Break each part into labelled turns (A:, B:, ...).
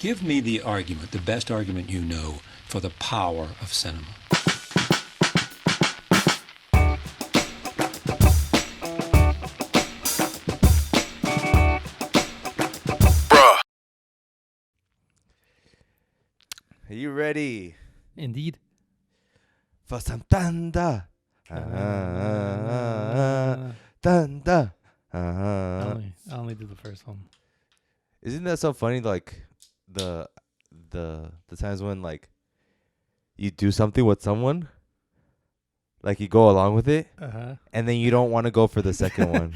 A: Give me the argument, the best argument you know, for the power of cinema.
B: Are you ready
C: Indeed.
B: for some thunder? Thunder.
C: I only did the first one.
B: Isn't that so funny? Like the times when like you do something with someone, like you go along with it, and then you don't want to go for the second one.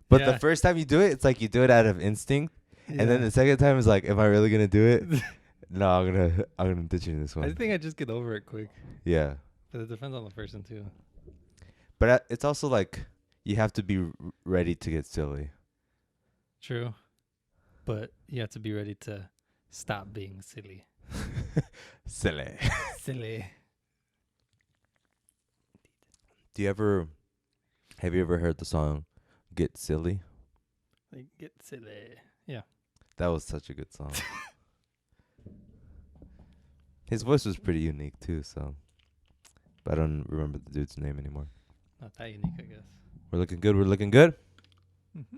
B: But the first time you do it, it's like you do it out of instinct, and then the second time is like, am I really gonna do it? No, I'm gonna ditch you in this one.
C: I think I just get over it quick.
B: Yeah.
C: But it depends on the person too.
B: But it's also like you have to be ready to get silly.
C: True. But you have to be ready to stop being silly.
B: Silly.
C: Silly.
B: Have you ever heard the song Get Silly?
C: Like, get silly. Yeah.
B: That was such a good song. His voice was pretty unique too, so. But I don't remember the dude's name anymore.
C: Not that unique, I guess.
B: We're looking good.
C: Mm-hmm.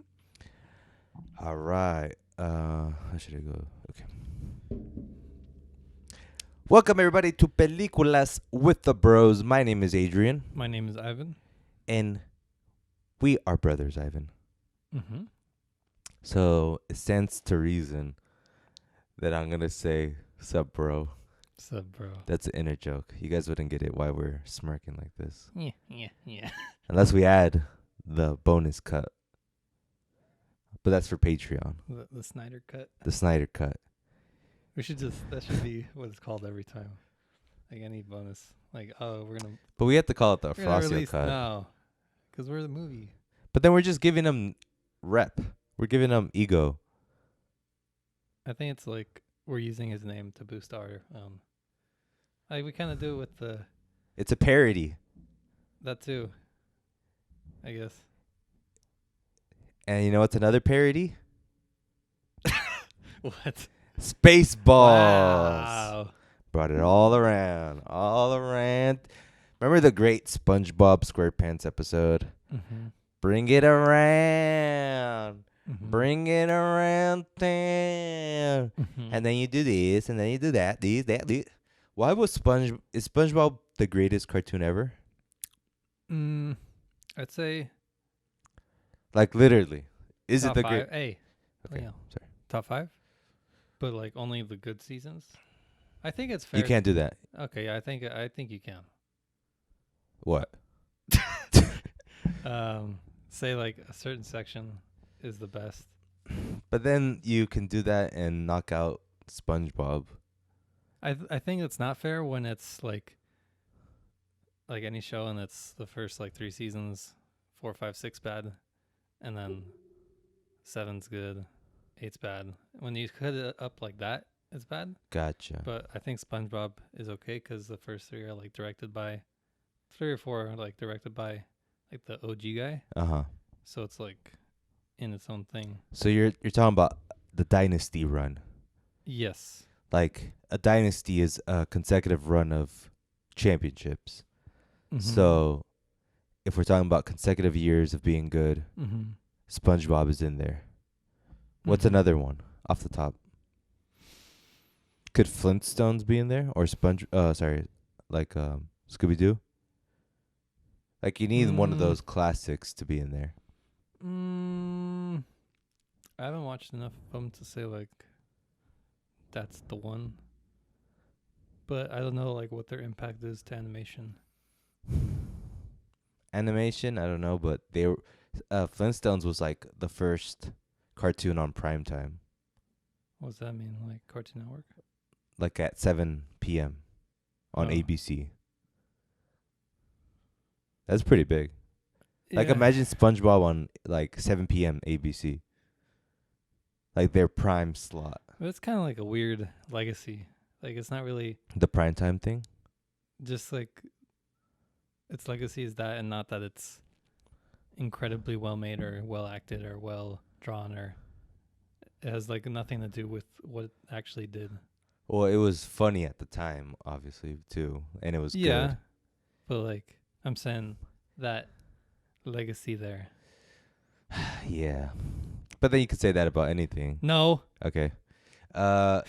B: All right. How should I go? Okay. Welcome everybody to Peliculas with the Bros. My name is Adrian.
C: My name is Ivan.
B: And we are brothers, Ivan.
C: Mm-hmm.
B: So it stands to reason that I'm gonna say sup, bro.
C: Sup, bro?
B: That's an inner joke. You guys wouldn't get it why we're smirking like this.
C: Yeah.
B: Unless we add the bonus cut. But that's for Patreon.
C: The Snyder cut.
B: The Snyder cut.
C: That should be what it's called every time. Like any bonus. Like, oh, we're gonna.
B: But we have to call it the
C: We're gonna
B: Frosty
C: release
B: cut.
C: now, because we're the movie.
B: But then we're just giving them rep. We're giving them ego.
C: I think it's like we're using his name to boost our. Like we kind of do it with the.
B: It's a parody.
C: That too. I guess.
B: And you know what's another parody?
C: What?
B: Spaceballs.
C: Wow.
B: Brought it all around. Remember the great Spongebob SquarePants episode?
C: Mm-hmm.
B: Bring it around.
C: Mm-hmm.
B: Bring it around town.
C: Mm-hmm.
B: And then you do this, and then you do that. This. Why was is SpongeBob the greatest cartoon ever?
C: I'd say.
B: Like literally. Is it the
C: great?
B: great?
C: Hey.
B: Okay.
C: Yeah.
B: Sorry.
C: Top 5? But like only the good seasons? I think it's fair.
B: You can't do that.
C: Okay, I think you can.
B: What?
C: Say like a certain section is the best.
B: But then you can do that and knock out SpongeBob.
C: I think it's not fair when it's like any show and it's the first like 3 seasons, 4, 5, 6 bad, and then 7's good, 8's bad. When you cut it up like that, it's bad.
B: Gotcha.
C: But I think SpongeBob is okay because the first 3 are like directed by 3 or 4 are like directed by like the OG guy.
B: Uh-huh.
C: So it's like in its own thing.
B: So you're talking about the dynasty run.
C: Yes.
B: Like a dynasty is a consecutive run of championships.
C: Mm-hmm.
B: So if we're talking about consecutive years of being good,
C: Mm-hmm.
B: SpongeBob is in there. What's
C: Mm-hmm.
B: another one off the top? Could Flintstones be in there or Scooby-Doo? Like you need one of those classics to be in there.
C: I haven't watched enough of them to say like that's the one. But I don't know like what their impact is to animation.
B: Animation, I don't know, but they were Flintstones was like the first cartoon on primetime.
C: What does that mean? Like Cartoon Network?
B: Like at 7 p.m. on
C: Oh.
B: ABC. That's pretty big. Like
C: Yeah.
B: imagine SpongeBob on like 7 p.m. ABC. Like their prime slot.
C: But it's kind of like a weird legacy. Like it's not really
B: The primetime thing?
C: just like its legacy is that, and not that it's incredibly well made or well acted or well drawn or it has like nothing to do with what it actually did.
B: Well, it was funny at the time, obviously, too, and it was
C: Yeah, but like I'm saying that legacy there.
B: good. Yeah, but then you could say that about anything.
C: No.
B: Okay. So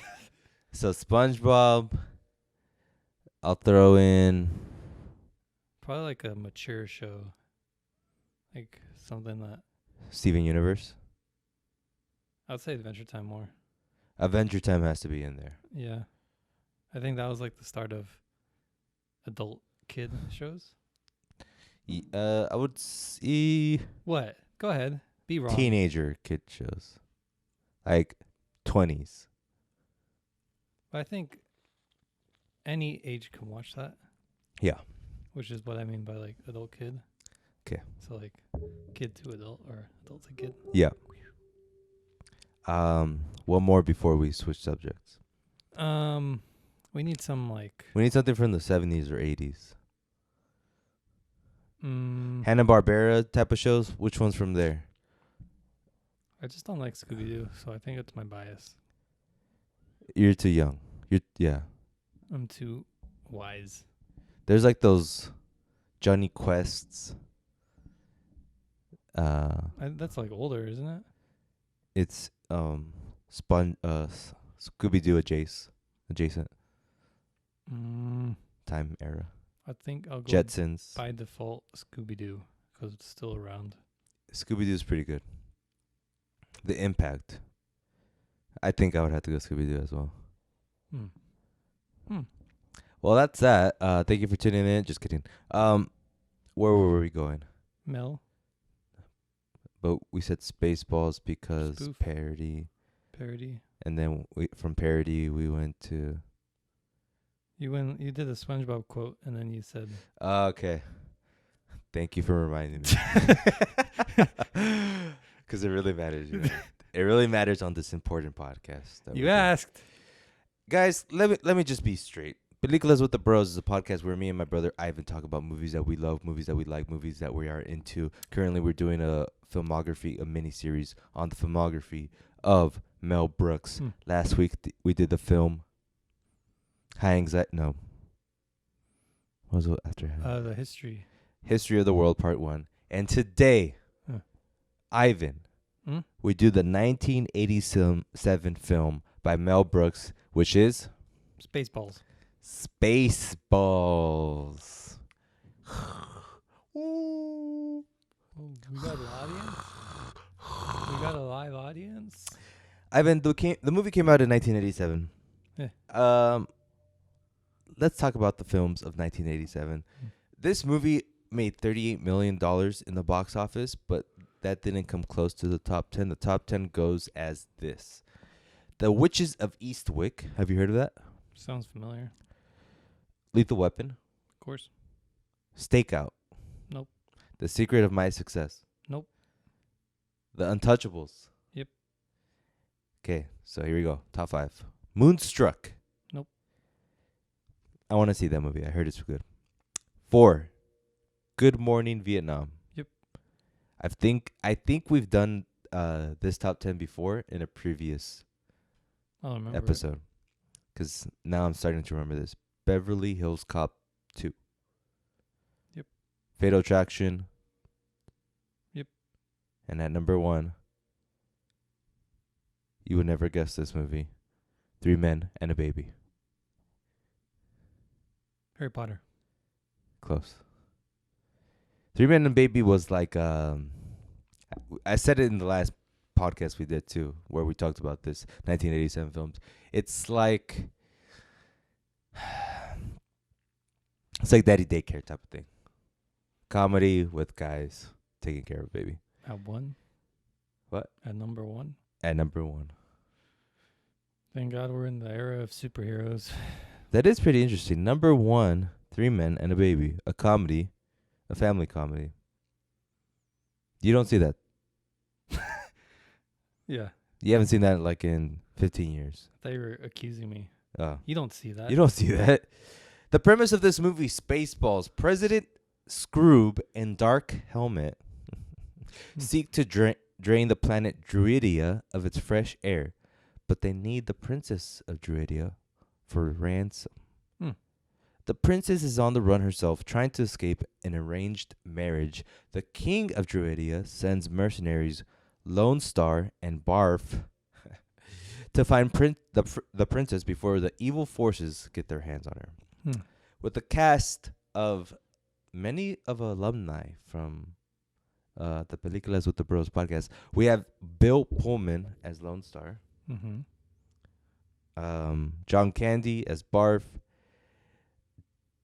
B: SpongeBob, I'll throw in.
C: Probably like a mature show. Like something that
B: Steven Universe.
C: I'd say Adventure Time more.
B: Adventure Time has to be in there.
C: Yeah. I think that was like the start of adult kid shows.
B: I would see
C: What? Go ahead. Be wrong.
B: teenager kid shows, like 20s.
C: But I think any age can watch that.
B: Yeah.
C: Which is what I mean by like adult kid.
B: 'Kay.
C: So like kid to adult or adult to kid.
B: Yeah. One more before we switch subjects.
C: We need some like
B: We need something from the 70s or 80s.
C: Hanna-Barbera
B: type of shows. Which one's from there?
C: I just don't like Scooby Doo, so I think it's my bias.
B: You're too young. Yeah.
C: I'm too wise.
B: There's like those Johnny Quests.
C: That's like older, isn't it?
B: It's Scooby Doo adjacent time era.
C: I think I'll go
B: Jetsons.
C: by default Scooby Doo because it's still around.
B: Scooby Doo's pretty good. The Impact. I think I would have to go Scooby Doo as well. Well, that's that. Thank you for tuning in. Just kidding. Where were we going?
C: Mel.
B: But we said Spaceballs because
C: Spoof.
B: parody.
C: Parody.
B: And then from parody we went to.
C: You did a SpongeBob quote and then you said.
B: Okay. Thank you for reminding me. Because it really matters. You know? It really matters on this important podcast.
C: You asked.
B: Guys, let me just be straight. Peliculas with the Bros is a podcast where me and my brother Ivan talk about movies that we love, movies that we like, movies that we are into. Currently, we're doing a miniseries on the filmography of Mel Brooks. Last week, we did the film High Anxiety. No. What was it after?
C: The history.
B: History of the World Part 1. And today, Ivan, we do the 1987 film by Mel Brooks, which is
C: Spaceballs.
B: Spaceballs.
C: Ooh. Oh, we got an audience? We got a live audience?
B: Ivan, the movie came out in 1987.
C: Yeah.
B: Let's talk about the films of 1987. This movie made $38 million in the box office, but that didn't come close to the top 10. The top 10 goes as this. The Witches of Eastwick. Have you heard of that?
C: Sounds familiar.
B: Lethal Weapon.
C: Of course.
B: Stakeout.
C: Nope.
B: The Secret of My Success.
C: Nope.
B: The Untouchables.
C: Yep.
B: Okay, so here we go. Top 5. Moonstruck.
C: Nope.
B: I want to see that movie. I heard it's good. 4. Good Morning Vietnam.
C: Yep.
B: I think we've done this top 10 before in a previous episode. Because now I'm starting to remember this. Beverly Hills Cop 2.
C: Yep.
B: Fatal Attraction.
C: Yep.
B: And at number 1, you would never guess this movie. 3 Men and a Baby.
C: Harry Potter.
B: Close. 3 Men and a Baby was like, I said it in the last podcast we did too, where we talked about this 1987 films. It's like Daddy Daycare type of thing. Comedy with guys taking care of a baby.
C: At 1?
B: What?
C: At number 1?
B: At number 1.
C: Thank God we're in the era of superheroes.
B: That is pretty interesting. Number 1, 3 Men and a Baby. A comedy. A family comedy. You don't see that.
C: Yeah.
B: You haven't seen that like in 15 years.
C: I thought you were accusing me.
B: Oh.
C: You don't see that.
B: You don't see that. The premise of this movie, Spaceballs, President Scroob and Dark Helmet seek to drain the planet Druidia of its fresh air, but they need the princess of Druidia for ransom. The princess is on the run herself, trying to escape an arranged marriage. The king of Druidia sends mercenaries Lone Star and Barf to find the princess before the evil forces get their hands on her. With a cast of many of alumni from the Peliculas With The Bros podcast, we have Bill Pullman as Lone Star, John Candy as Barf,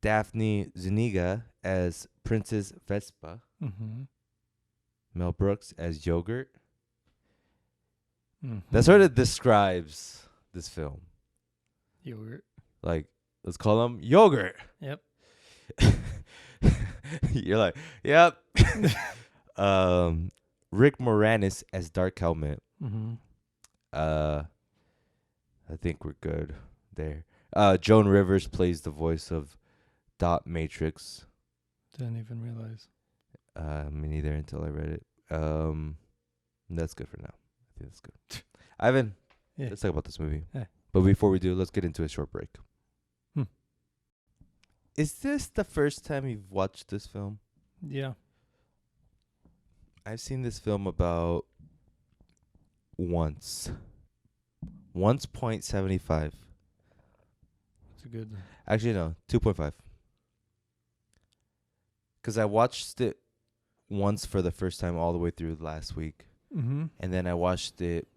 B: Daphne Zuniga as Princess Vespa, Mel Brooks as Yogurt. That sort of describes this film.
C: Yogurt.
B: Like, let's call him Yogurt.
C: Yep.
B: You're like, yep. Rick Moranis as Dark Helmet. I think we're good there. Joan Rivers plays the voice of Dot Matrix.
C: Didn't even realize.
B: Me neither until I read it. That's good for now. I think that's good. Ivan, let's talk about this movie. But before we do, let's get into a short break. Is this the first time you've watched this film?
C: Yeah.
B: I've seen this film about once. 1.75.
C: It's a good.
B: Actually, no, 2.5. Because I watched it once for the first time all the way through last week. And then I watched it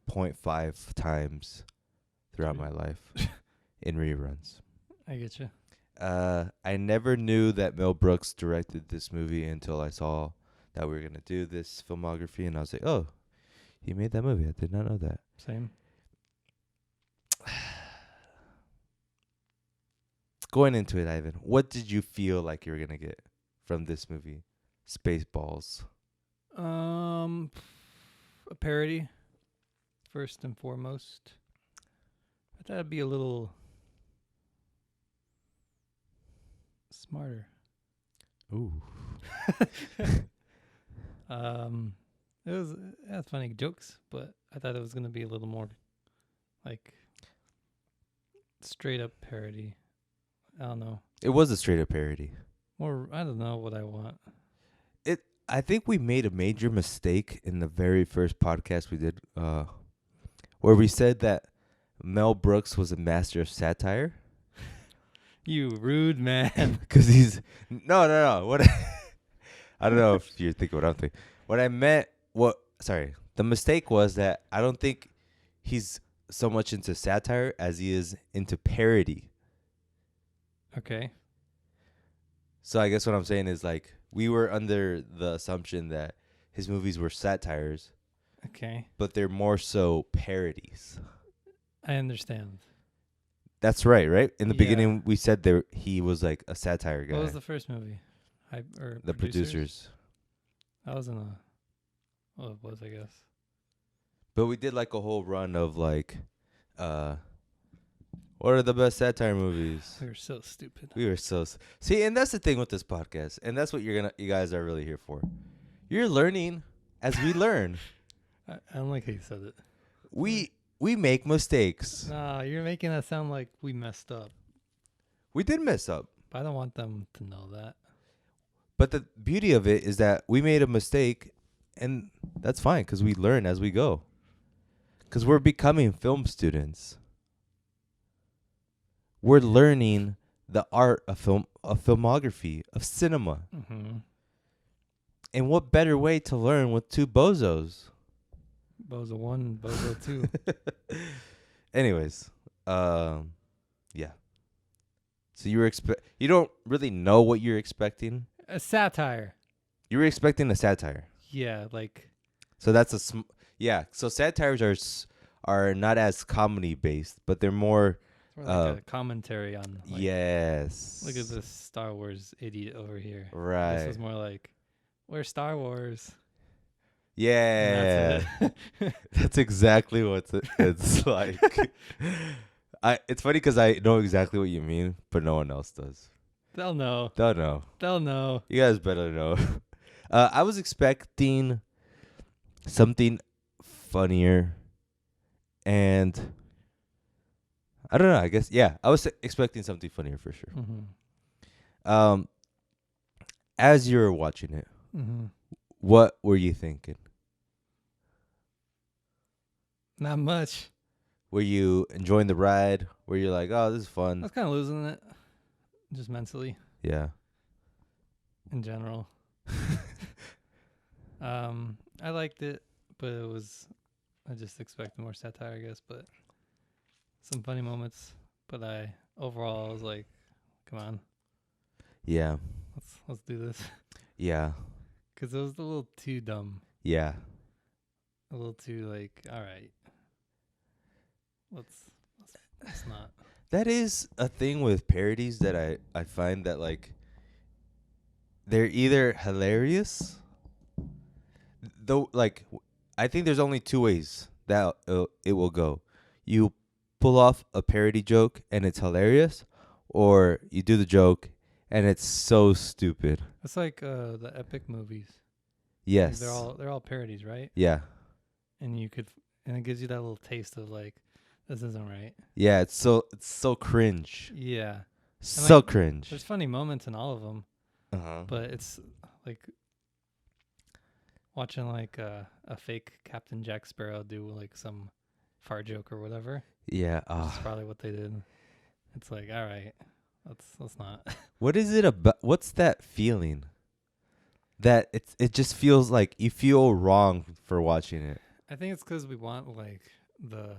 B: 0.5 times throughout my life in reruns.
C: I get you.
B: I never knew that Mel Brooks directed this movie until I saw that we were going to do this filmography. And I was like, oh, he made that movie. I did not know that.
C: Same.
B: Going into it, Ivan, what did you feel like you were going to get from this movie, Spaceballs?
C: A parody, first and foremost. I thought it'd be a little smarter.
B: Ooh.
C: It had funny jokes, but I thought it was gonna be a little more like straight up parody. I don't know.
B: It was a straight up parody.
C: More, I don't know what I want.
B: I think we made a major mistake in the very first podcast we did, where we said that Mel Brooks was a master of satire.
C: You rude man.
B: Because he's no. What I don't know if you're thinking what I'm thinking. What I meant, the mistake was that I don't think he's so much into satire as he is into parody.
C: Okay.
B: So I guess what I'm saying is, like, we were under the assumption that his movies were satires.
C: Okay.
B: But they're more so parodies.
C: I understand.
B: That's right? In the beginning, we said he was like a satire guy.
C: What was the first movie?
B: The Producers.
C: That wasn't a... Well, it was, I guess.
B: But we did like a whole run of like, what are the best satire movies?
C: We were so stupid.
B: See, and that's the thing with this podcast, and that's what you guys are really here for. You're learning as we learn.
C: I don't like how you said it.
B: We make mistakes.
C: Nah, you're making that sound like we messed up.
B: We did mess up.
C: But I don't want them to know that.
B: But the beauty of it is that we made a mistake, and that's fine because we learn as we go. Because we're becoming film students. We're learning the art of filmography, of cinema. And what better way to learn with two bozos?
C: Bozo 1, Bozo 2.
B: Anyways, yeah. So you don't really know what you're expecting?
C: A satire.
B: You were expecting a satire.
C: Yeah, like.
B: So that's so satires are not as comedy based, but they're more
C: like a commentary on. Like,
B: yes.
C: Look at this Star Wars idiot over here.
B: Right.
C: This was more like, we're Star Wars.
B: Yeah. That's exactly what it's like. It's funny because I know exactly what you mean, but no one else does.
C: They'll know.
B: They'll know.
C: You
B: guys better know. I was expecting something funnier, and I don't know. I guess I was expecting something funnier for sure.
C: Mm-hmm.
B: As you were watching it,
C: Mm-hmm.
B: what were you thinking?
C: Not much.
B: Were you enjoying the ride? Were you like, oh, this is
C: I
B: fun?
C: was kind of losing it, just mentally
B: Yeah.
C: in general. I liked it, but I just expected more satire, I guess, but some funny moments. But overall, I was like, come on,
B: Yeah.
C: let's do this.
B: Yeah.
C: Because it was a little too dumb.
B: Yeah.
C: A little too like, all right, let's not.
B: That is a thing with parodies that I find that like they're either hilarious, though. Like I think there's only two ways that it will go. You pull off a parody joke and it's hilarious, or you do the joke and it's so stupid.
C: It's like the epic movies.
B: Yes.
C: Like they're all parodies, right?
B: Yeah.
C: And and it gives you that little taste of like, this isn't right.
B: Yeah. It's so cringe.
C: Yeah.
B: So
C: like,
B: cringe.
C: There's funny moments in all of them, but it's like watching like a fake Captain Jack Sparrow do like some fart joke or whatever.
B: Yeah.
C: That's probably what they did. It's like, all right, let's not.
B: What is it about? What's that feeling? That it just feels like you feel wrong for watching it.
C: I think it's because we want like the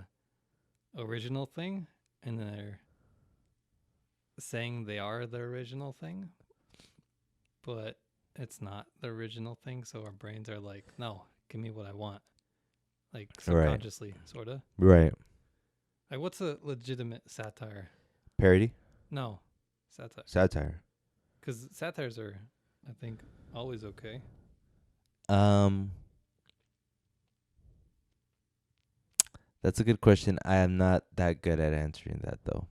C: original thing, and they're saying they are the original thing, but it's not the original thing. So our brains are like, no, give me what I want, like subconsciously, sort of.
B: Right.
C: Like, what's a legitimate satire?
B: Parody?
C: No, satire.
B: Satire.
C: Because satires are, I think, always okay.
B: That's a good question. I am not that good at answering that though,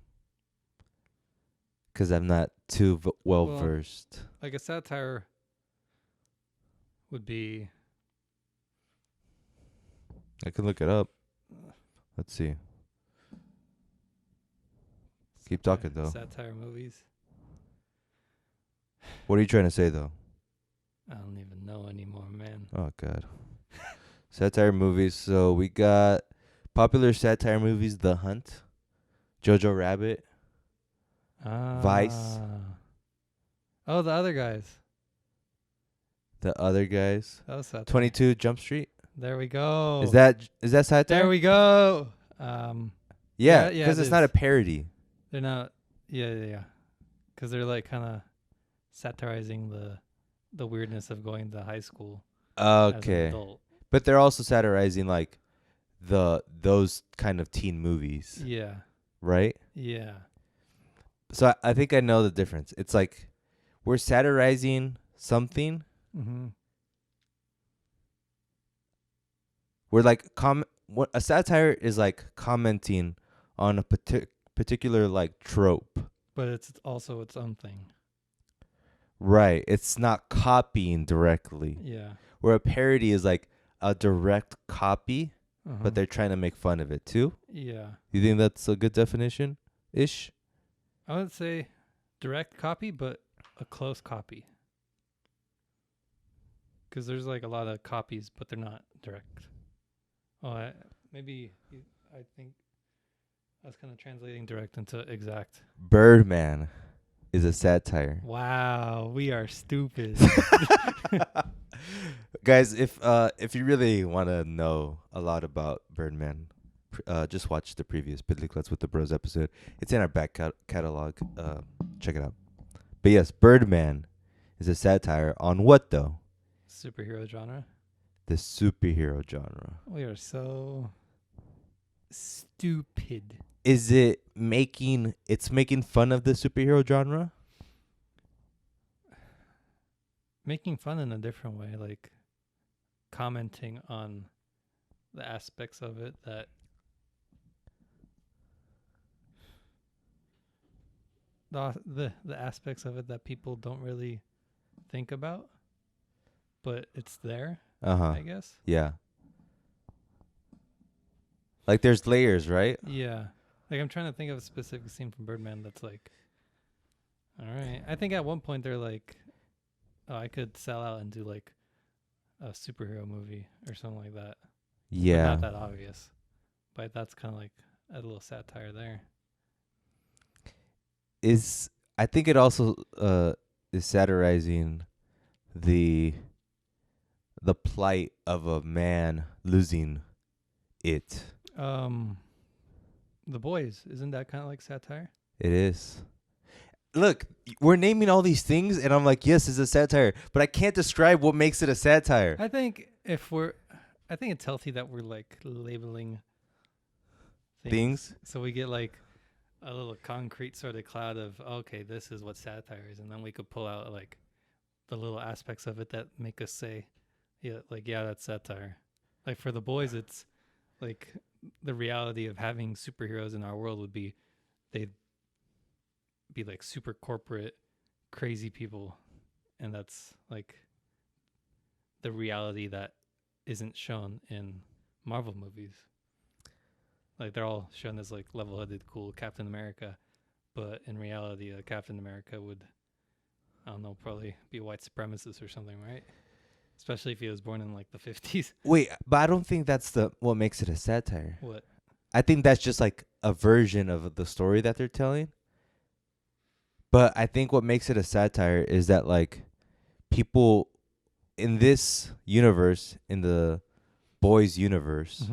B: because I'm not too well versed.
C: Like a satire would be.
B: I can look it up. Let's see. Keep talking though.
C: Satire movies.
B: What are you trying to say though?
C: I don't even know anymore, man.
B: Oh God. Satire movies. So we got popular satire movies: The Hunt, Jojo Rabbit, Vice.
C: Oh, the other guys.
B: The Other Guys.
C: That was satire.
B: 22 Jump Street.
C: There we go.
B: Is that satire?
C: There we go.
B: Yeah, because it's not a parody.
C: They're not. Yeah. Because they're like kind of satirizing the weirdness of going to high school. As an adult.
B: But they're also satirizing like those kind of teen movies.
C: Yeah.
B: Right?
C: Yeah.
B: So I think I know the difference. It's like we're satirizing something.
C: Mm-hmm.
B: We're like what a satire is like commenting on a particular like trope.
C: But it's also its own thing.
B: Right. It's not copying directly.
C: Yeah.
B: Where a parody is like a direct copy, but they're trying to make fun of it too.
C: Yeah.
B: You think that's a good definition ish?
C: I would say direct copy, but a close copy. Because there's like a lot of copies, but they're not direct. Oh, I think I was kind of translating direct into exact.
B: Birdman is a satire.
C: Wow, we are stupid.
B: Guys, if you really want to know a lot about Birdman, just watch the previous Peliculas with the Bros episode. It's in our back catalog. Check it out. But yes, Birdman is a satire on what though?
C: Superhero genre.
B: The superhero genre.
C: We are so stupid.
B: Is it making fun of the superhero genre?
C: Making fun in a different way, like commenting on the aspects of it that the aspects of it that people don't really think about, but it's there. I guess.
B: Yeah. Like there's layers, right?
C: Yeah. Like I'm trying to think of a specific scene from Birdman that's like, all right. I think at one point they're like, oh, I could sell out and do like a superhero movie or something like that. But
B: Yeah.
C: not that obvious. But that's kind of like a little satire there.
B: I think it also is satirizing the plight of a man losing it.
C: The Boys, isn't that kind of like satire?
B: It is. Look, we're naming all these things, and I'm like, yes, it's a satire, but I can't describe what makes it a satire.
C: I think it's healthy that we're like labeling things. So we get like a little concrete sort of cloud of, okay, this is what satire is. And then we could pull out like the little aspects of it that make us say, yeah, that's satire. Like for The Boys, it's like the reality of having superheroes in our world would be they'd be like super corporate, crazy people. And that's like the reality that isn't shown in Marvel movies. Like they're all shown as like level-headed, cool Captain America, but in reality, Captain America would, I don't know, probably be a white supremacist or something, right? Especially if he was born in like the 50s.
B: Wait, but I don't think that's what makes it a satire.
C: What?
B: I think that's just like a version of the story that they're telling. But I think what makes it a satire is that like people in this universe, in the Boys universe,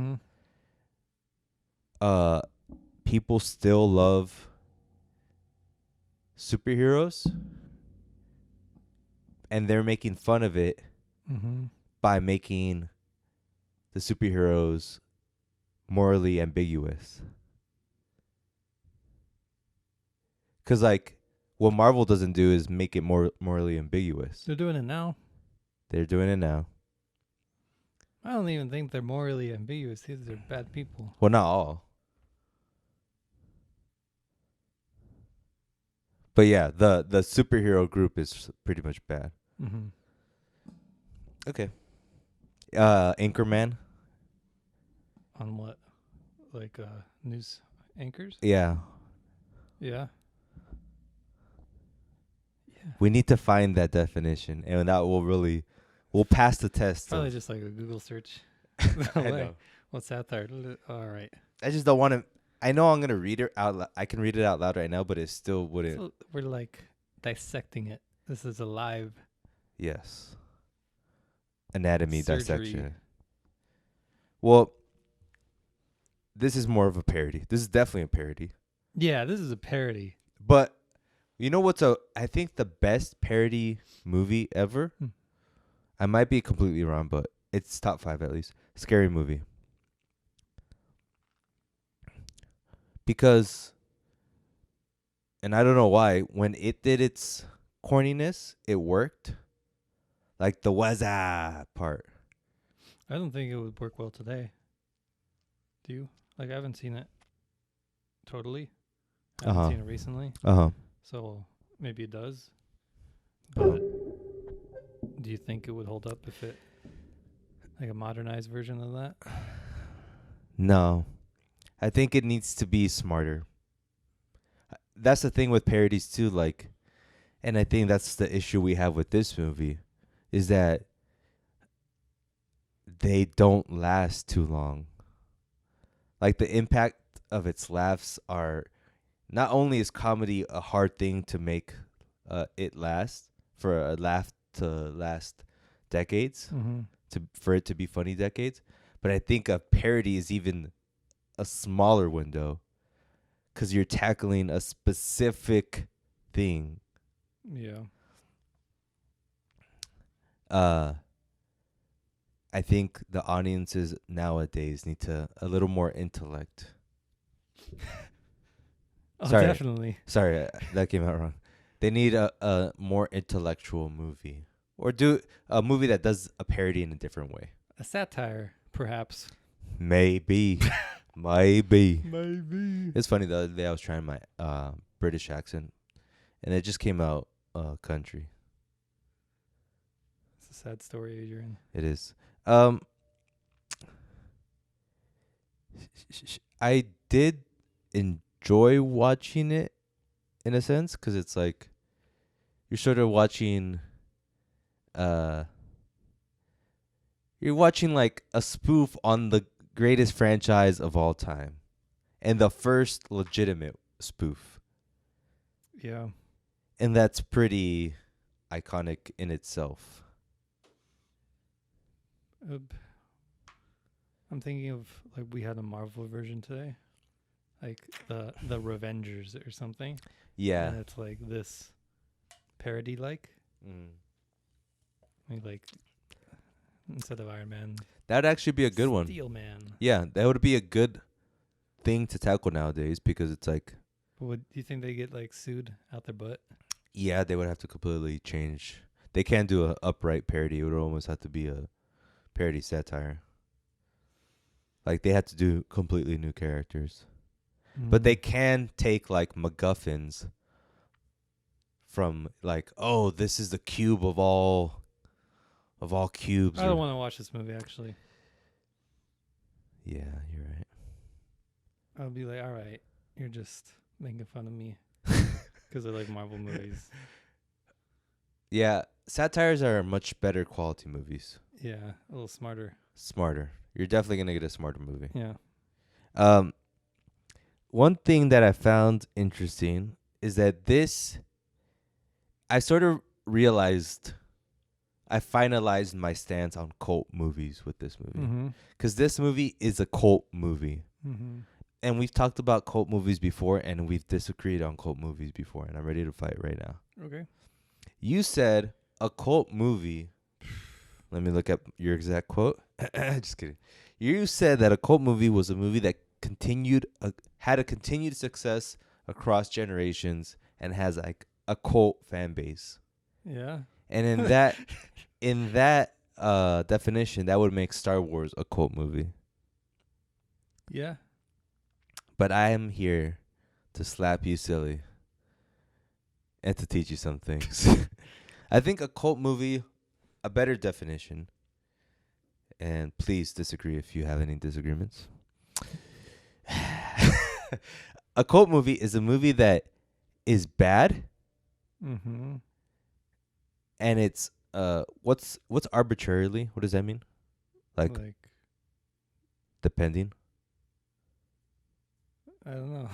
B: people still love superheroes, and they're making fun of it by making the superheroes morally ambiguous. Because like what Marvel doesn't do is make it more morally ambiguous.
C: They're doing it now.
B: They're doing it now.
C: I don't even think they're morally ambiguous. These are bad people.
B: Well, not all. But yeah, the superhero group is pretty much bad. Okay. Anchorman.
C: On what? Like news anchors?
B: Yeah.
C: Yeah.
B: We need to find that definition, and that we'll pass the test.
C: Probably just like a Google search.
B: I know.
C: What's satire? All right.
B: I just don't want to. I know I'm gonna read it out. I can read it out loud right now, but it still wouldn't.
C: So we're like dissecting it. This is a live.
B: Yes. Anatomy
C: Surgery.
B: dissection. Well, this is more of a parody. This is definitely a parody.
C: Yeah, this is a parody.
B: But you know what's I think the best parody movie ever? I might be completely wrong, but it's top 5 at least. Scary Movie. Because, and I don't know why, when it did its corniness, it worked. Like the wazza part.
C: I don't think it would work well today. Do you? Like, I haven't seen it totally. I haven't seen it recently. So maybe it does. But do you think it would hold up if it, like a modernized version of that?
B: No. I think it needs to be smarter. That's the thing with parodies too, like, and I think that's the issue we have with this movie, is that they don't last too long. Like the impact of its laughs are, not only is comedy a hard thing to make it last, for a laugh to last decades, for it to be funny decades, but I think a parody is even a smaller window because you're tackling a specific thing.
C: Yeah.
B: I think the audiences nowadays need a little more intellect.
C: Oh, definitely.
B: Sorry, that came out wrong. They need a more intellectual movie, or do a movie that does a parody in a different way.
C: A satire, perhaps.
B: Maybe. Maybe.
C: Maybe.
B: It's funny, the other day I was trying my British accent, and it just came out country.
C: It's a sad story, Adrian.
B: It is. I did enjoy watching it in a sense because it's like you're sort of watching uh you're watching like a spoof on the greatest franchise of all time and the first legitimate spoof,
C: Yeah.
B: and that's pretty iconic in itself.
C: I'm thinking of like we had a Marvel version today, like the Revengers or something.
B: Yeah.
C: And it's like this parody, like like instead of Iron Man,
B: That'd actually be a good one.
C: Steel Man.
B: Yeah, that would be a good thing to tackle nowadays because it's like,
C: Would you think they get like sued out their butt?
B: yeah, they would have to completely change. They can't do a upright parody. It would almost have to be a parody satire. Like they had to do completely new characters. But they can take like MacGuffins from like, oh, this is the cube of all cubes.
C: I don't want to watch this movie actually.
B: Yeah, you're right.
C: I'll be like, all right, you're just making fun of me because I like Marvel movies.
B: Yeah, satires are much better quality movies.
C: Yeah, a little smarter.
B: Smarter. You're definitely gonna get a smarter movie.
C: Yeah.
B: One thing that I found interesting is that I sort of realized, I finalized my stance on cult movies with this movie. Because this movie is a cult movie. And we've talked about cult movies before, and we've disagreed on cult movies before, and I'm ready to fight right now.
C: Okay.
B: You said a cult movie. Let me look up your exact quote. Just kidding. You said that a cult movie was a movie that had a continued success across generations and has like a cult fan base.
C: Yeah.
B: And in that definition, that would make Star Wars a cult movie.
C: Yeah.
B: But I am here to slap you silly and to teach you some things. I think a cult movie, a better definition, and please disagree if you have any disagreements. A cult movie is a movie that is bad, and it's what's arbitrarily? What does that mean? Like depending.
C: I don't know.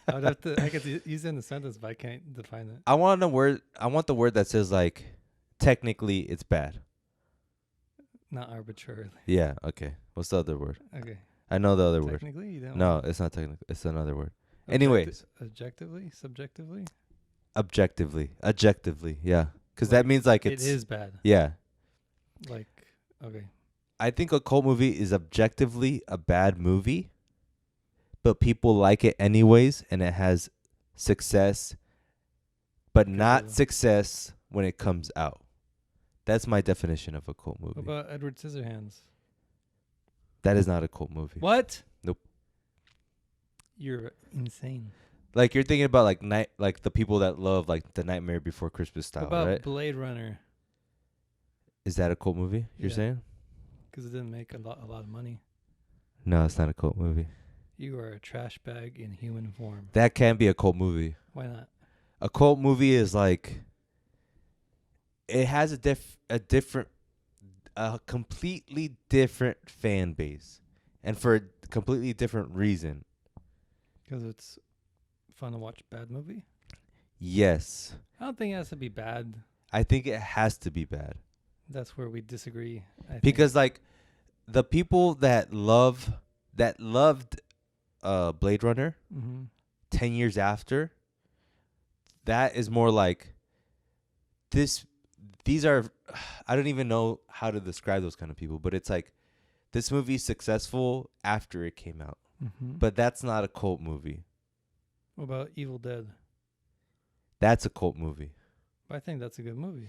C: I could use it in a sentence, but I can't define it.
B: I want the word that says like technically it's bad.
C: Not arbitrarily.
B: Yeah. Okay. What's the other word?
C: Okay.
B: I know the other word.
C: Technically, you don't.
B: No, it's not technically. It's another word. Anyways.
C: Objectively, subjectively.
B: Objectively. Yeah. Because that means like
C: it is bad.
B: Yeah.
C: Like, okay.
B: I think a cult movie is objectively a bad movie, but people like it anyways, and it has success, but not success when it comes out. That's my definition of a cult movie.
C: What about Edward Scissorhands?
B: That is not a cult movie.
C: What?
B: Nope.
C: You're insane.
B: Like you're thinking about like the people that love like the Nightmare Before Christmas style,
C: what about
B: right?
C: Blade Runner?
B: Is that a cult movie? You're saying?
C: Because it didn't make a lot of money.
B: No, it's not a cult movie.
C: You are a trash bag in human form.
B: That can be a cult movie.
C: Why not?
B: A cult movie is like it has a completely different fan base, and for a completely different reason.
C: Because it's fun to watch a bad movie?
B: Yes.
C: I don't think it has to be bad.
B: I think it has to be bad.
C: That's where we disagree.
B: Because like the people that loved Blade Runner 10 years after, that is more like these are, I don't even know how to describe those kind of people, but it's like this movie's successful after it came out. But that's not a cult movie.
C: What about Evil Dead?
B: That's a cult movie.
C: I think that's a good movie.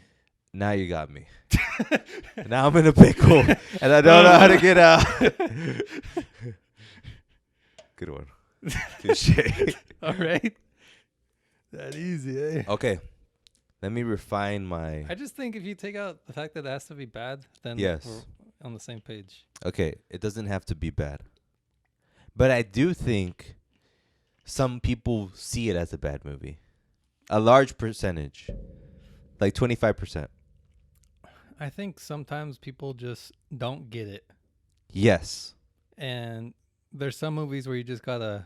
B: Now you got me. Now I'm in a pickle, and I don't know how to get out. Good one. Touché.
C: All right. That easy, eh?
B: Okay. Let me refine my...
C: I just think if you take out the fact that it has to be bad, then
B: yes,
C: we're on the same page.
B: Okay. It doesn't have to be bad. But I do think some people see it as a bad movie. A large percentage. Like 25%.
C: I think sometimes people just don't get it.
B: Yes.
C: And there's some movies where you just gotta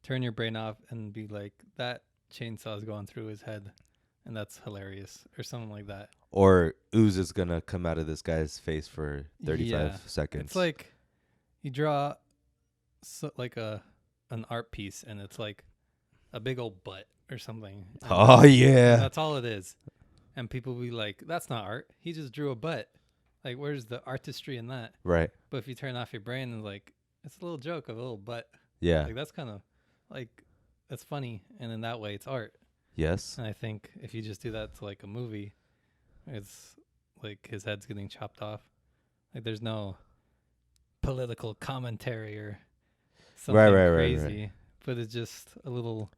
C: turn your brain off and be like, that chainsaw's going through his head, and that's hilarious, or something like that.
B: Or ooze is going to come out of this guy's face for 35
C: Yeah.
B: seconds.
C: It's like you draw like an art piece, and it's like a big old butt or something. And
B: oh, yeah.
C: that's all it is. And people be like, that's not art. He just drew a butt. Like, where's the artistry in that?
B: Right.
C: But if you turn off your brain and like, it's a little joke of a little butt.
B: Yeah.
C: Like, that's kind of like, that's funny. And in that way, it's art.
B: Yes.
C: And I think if you just do that to like a movie, it's like his head's getting chopped off. Like, there's no political commentary or something crazy.
B: Right.
C: But it's just a little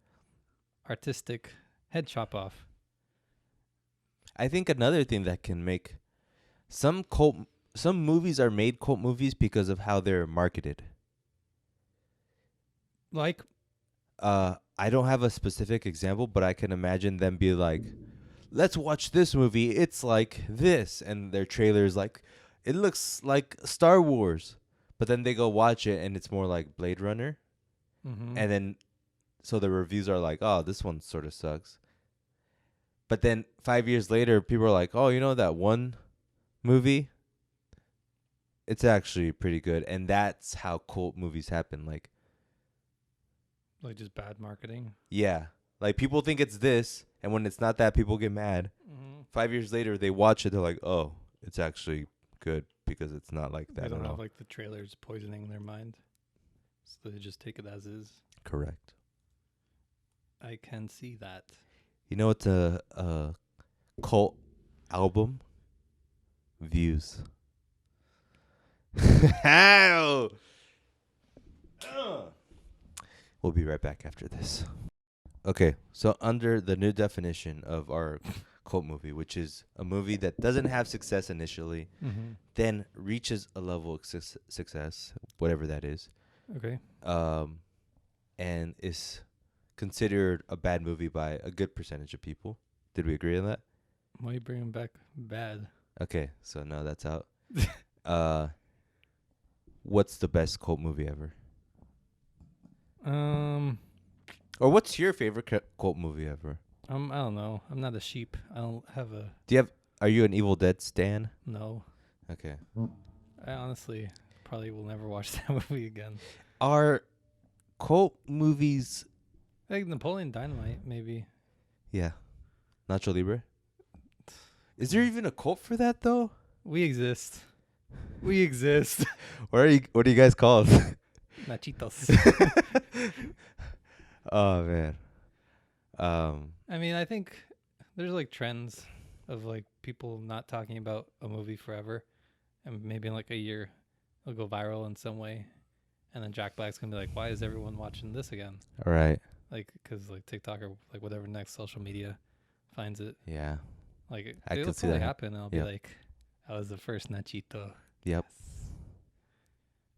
C: artistic head chop off.
B: I think another thing that can make some movies are made cult movies because of how they're marketed.
C: Like,
B: I don't have a specific example, but I can imagine them be like, let's watch this movie. It's like this. And their trailer's like, it looks like Star Wars. But then they go watch it and it's more like Blade Runner.
C: mm-hmm.
B: And then, so the reviews are like, oh, this one sort of sucks. But then 5 years later, people are like, oh, you know that one movie? It's actually pretty good. And that's how cult movies happen. Like
C: just bad marketing.
B: yeah. Like people think it's this. And when it's not that, people get mad.
C: Mm-hmm.
B: 5 years later, they watch it. They're like, oh, it's actually good because it's not like that
C: They
B: at
C: don't
B: all.
C: have like the trailers poisoning their mind. So they just take it as is.
B: Correct.
C: I can see that.
B: You know what's a cult album? Views. How? We'll be right back after this. Okay, so under the new definition of our cult movie, which is a movie that doesn't have success initially,
C: Mm-hmm.
B: then reaches a level of success, whatever that is,
C: Okay.
B: and is considered a bad movie by a good percentage of people. Did we agree on that?
C: Why are you bringing back bad?
B: Okay, so no, that's out. What's the best cult movie ever? Or what's your favorite cult movie ever?
C: I don't know. I'm not a sheep. I don't have a
B: Are you an Evil Dead stan?
C: no.
B: Okay.
C: I honestly probably will never watch that movie again.
B: Are cult movies?
C: Like Napoleon Dynamite, maybe.
B: Yeah. Nacho Libre. Is there even a cult for that though?
C: We exist. We exist.
B: What are you guys called?
C: Nachitos.
B: Oh man.
C: I mean, I think there's like trends of like people not talking about a movie forever, and maybe in like a year it'll go viral in some way, and then Jack Black's gonna be like, "Why is everyone watching this again?"
B: All right.
C: Like, because like TikTok or like whatever next social media finds it.
B: Yeah.
C: Like
B: I
C: it'll
B: could see
C: probably
B: that.
C: happen. And I'll
B: Yep.
C: be like, "I was the first Nachito."
B: Yep.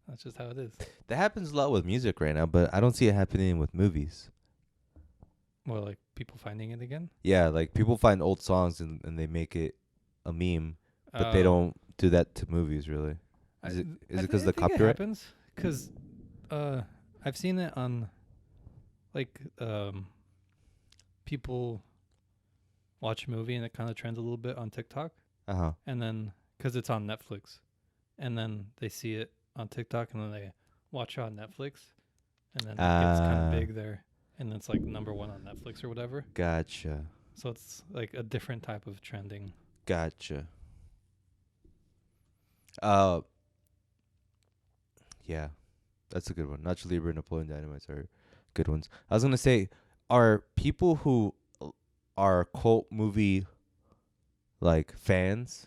C: That's just how it is.
B: That happens a lot with music right now, but I don't see it happening with movies.
C: Well, like people finding it again.
B: Yeah, like people find old songs and they make it a meme, but they don't do that to movies really. Is it because of the copyright?
C: It happens because I've seen it on like people watch a movie and it kind of trends a little bit on TikTok,
B: Uh-huh.
C: and then because it's on Netflix, and then they see it on TikTok and then they watch it on Netflix, and then it gets kind of big there, and it's like number 1 on Netflix or whatever.
B: Gotcha.
C: So it's like a different type of trending.
B: Gotcha. Yeah, that's a good one. Nacho Libre and Napoleon Dynamite are good ones. I was gonna say, are people who are cult movie like fans,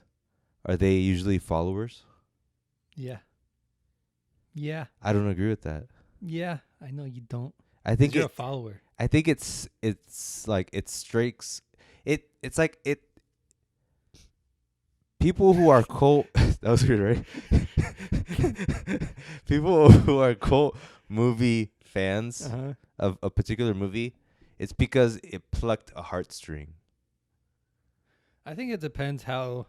B: are they usually followers?
C: Yeah. Yeah.
B: I don't agree with that.
C: Yeah. I know you don't.
B: I think
C: You're a follower.
B: I think it's like it strikes it's like it people who are cult that was weird, right? People who are cult movie fans
C: Uh-huh.
B: of a particular movie, it's because it plucked a heartstring.
C: I think it depends how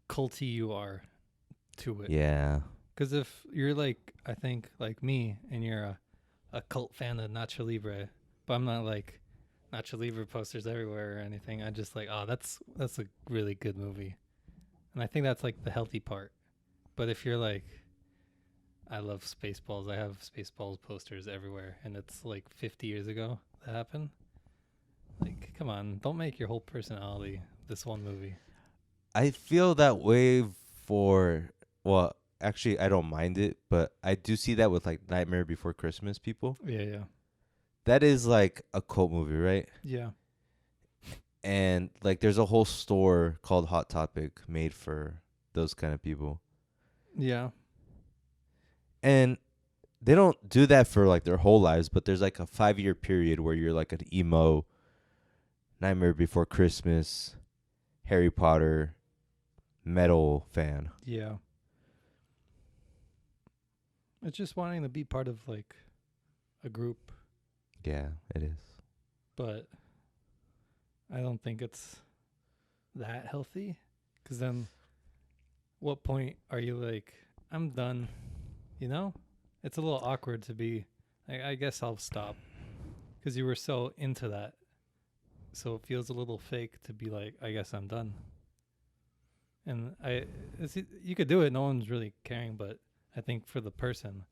C: culty you are to it.
B: Yeah.
C: Because if you're like, I think like me, and you're a cult fan of Nacho Libre, but I'm not like Nacho Libre posters everywhere or anything. I just like, oh, that's a really good movie, and I think that's like the healthy part. But if you're like, I love Spaceballs, I have Spaceballs posters everywhere, and it's like 50 years ago that happened. Like, come on, don't make your whole personality this one movie.
B: I feel that way for, well, actually, I don't mind it, but I do see that with like Nightmare Before Christmas people.
C: Yeah.
B: That is like a cult movie, right?
C: Yeah.
B: And like there's a whole store called Hot Topic made for those kind of people.
C: Yeah.
B: And they don't do that for like their whole lives, but there's like a 5-year period where you're like an emo, Nightmare Before Christmas, Harry Potter, metal fan.
C: Yeah. It's just wanting to be part of like a group,
B: Yeah, it is.
C: but I don't think it's that healthy. Because then, what point are you like, I'm done? You know, it's a little awkward to be. I guess I'll stop, because you were so into that. So it feels a little fake to be like, I guess I'm done. And you could do it. No one's really caring, but I think for the person,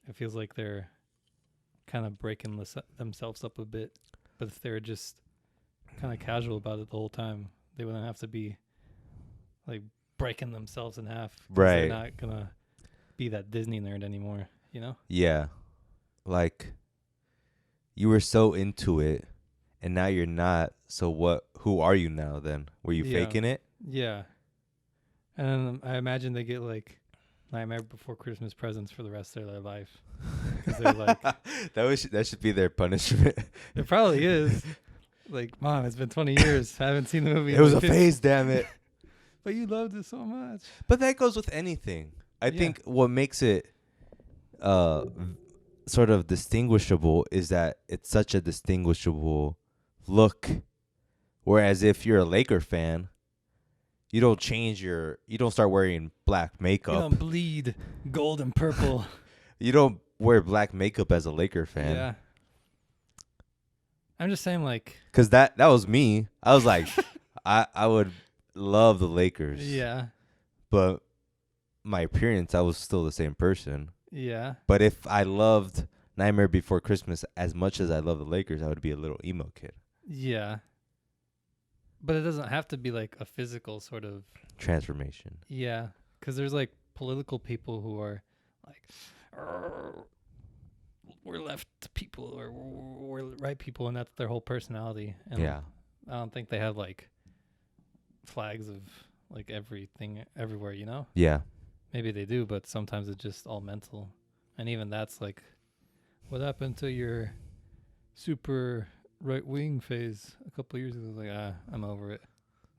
C: it feels like they're kind of breaking themselves up a bit. But if they're just kind of casual about it the whole time, they wouldn't have to be like breaking themselves in half. 'Cause
B: Right.
C: They're not gonna be that Disney nerd anymore, you know?
B: Yeah. Like you were so into it and now you're not. So who are you now then? Were you
C: Yeah.
B: faking it?
C: Yeah. And I imagine they get like Nightmare Before Christmas presents for the rest of their life. 'Cause they're like,
B: that should be their punishment.
C: it probably is. Like, Mom, it's been 20 years. I haven't seen the movie.
B: It
C: in
B: was a
C: like 50
B: phase, damn it.
C: But you loved it so much.
B: But that goes with anything. I
C: Yeah.
B: think what makes it sort of distinguishable is that it's such a distinguishable look. Whereas if you're a Laker fan, you don't start wearing black
C: You
B: makeup.
C: don't bleed gold and purple.
B: You don't wear black makeup as a Laker fan.
C: Yeah. I'm just saying, like,
B: Cause that was me. I was like, I would love the Lakers.
C: yeah.
B: But my appearance, I was still the same person.
C: Yeah.
B: But if I loved Nightmare Before Christmas as much as I love the Lakers, I would be a little emo kid.
C: Yeah. But it doesn't have to be like a physical sort of.
B: Transformation.
C: Yeah. Because there's like political people who are like, we're left people or we're right people, and that's their whole personality. And
B: Yeah.
C: I don't think they have like flags of like everything everywhere, you know?
B: Yeah.
C: Maybe they do, but sometimes it's just all mental. And even that's like, what happened to your super right wing phase a couple of years ago? Like, I'm over it.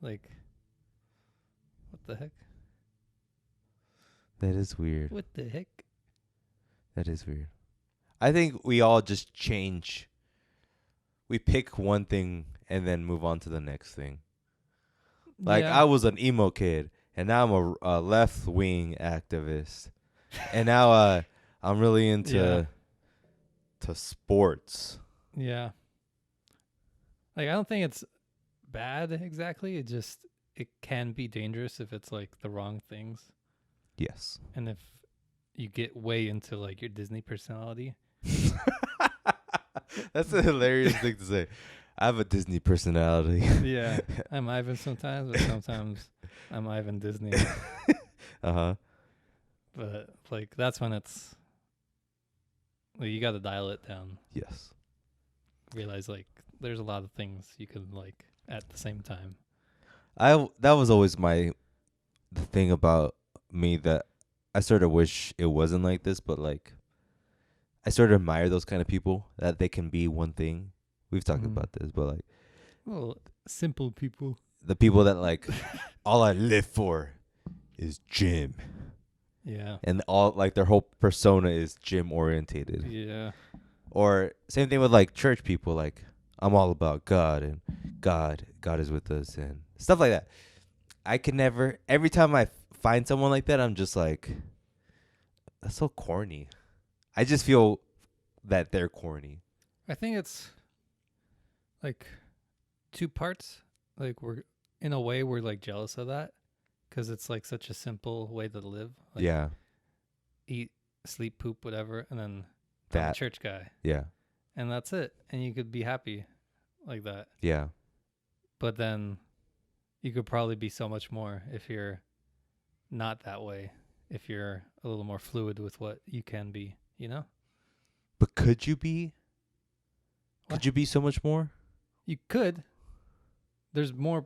C: Like, what the heck?
B: That is weird.
C: What the heck?
B: That is weird. I think we all just change. We pick one thing and then move on to the next thing. Like,
C: Yeah.
B: I was an emo kid, and now I'm a left-wing activist. And now I'm really into to sports.
C: Yeah. Like, I don't think it's bad exactly. It can be dangerous if it's like the wrong things.
B: Yes.
C: And if you get way into like your Disney personality.
B: That's a hilarious thing to say. I have a Disney personality.
C: Yeah. I'm Ivan sometimes, but sometimes I'm Ivan Disney.
B: Uh-huh.
C: But like, that's when it's like, you got to dial it down.
B: Yes.
C: Realize like there's a lot of things you can like at the same time.
B: That was always the thing about me, that I sort of wish it wasn't like this, but like I sort of admire those kind of people that they can be one thing. We've talked
C: Mhm.
B: about this, but like
C: Well, simple people.
B: the people that like all I live for is gym.
C: Yeah.
B: And all like their whole persona is gym orientated.
C: Yeah.
B: Or same thing with like church people, like I'm all about God and God is with us and stuff like that. I can never. Every time I find someone like that, I'm just like, that's so corny. I just feel that they're corny.
C: I think it's like two parts. Like we're in a way we're like jealous of that because it's like such a simple way to live. Like
B: Yeah,
C: eat, sleep, poop, whatever, and then I'm a
B: that.
C: church guy,
B: Yeah,
C: and that's it. And you could be happy like that.
B: yeah,
C: But then you could probably be so much more if you're not that way. If you're a little more fluid with what you can be, you know?
B: but could you be?
C: What?
B: Could you be so much more?
C: You could. There's more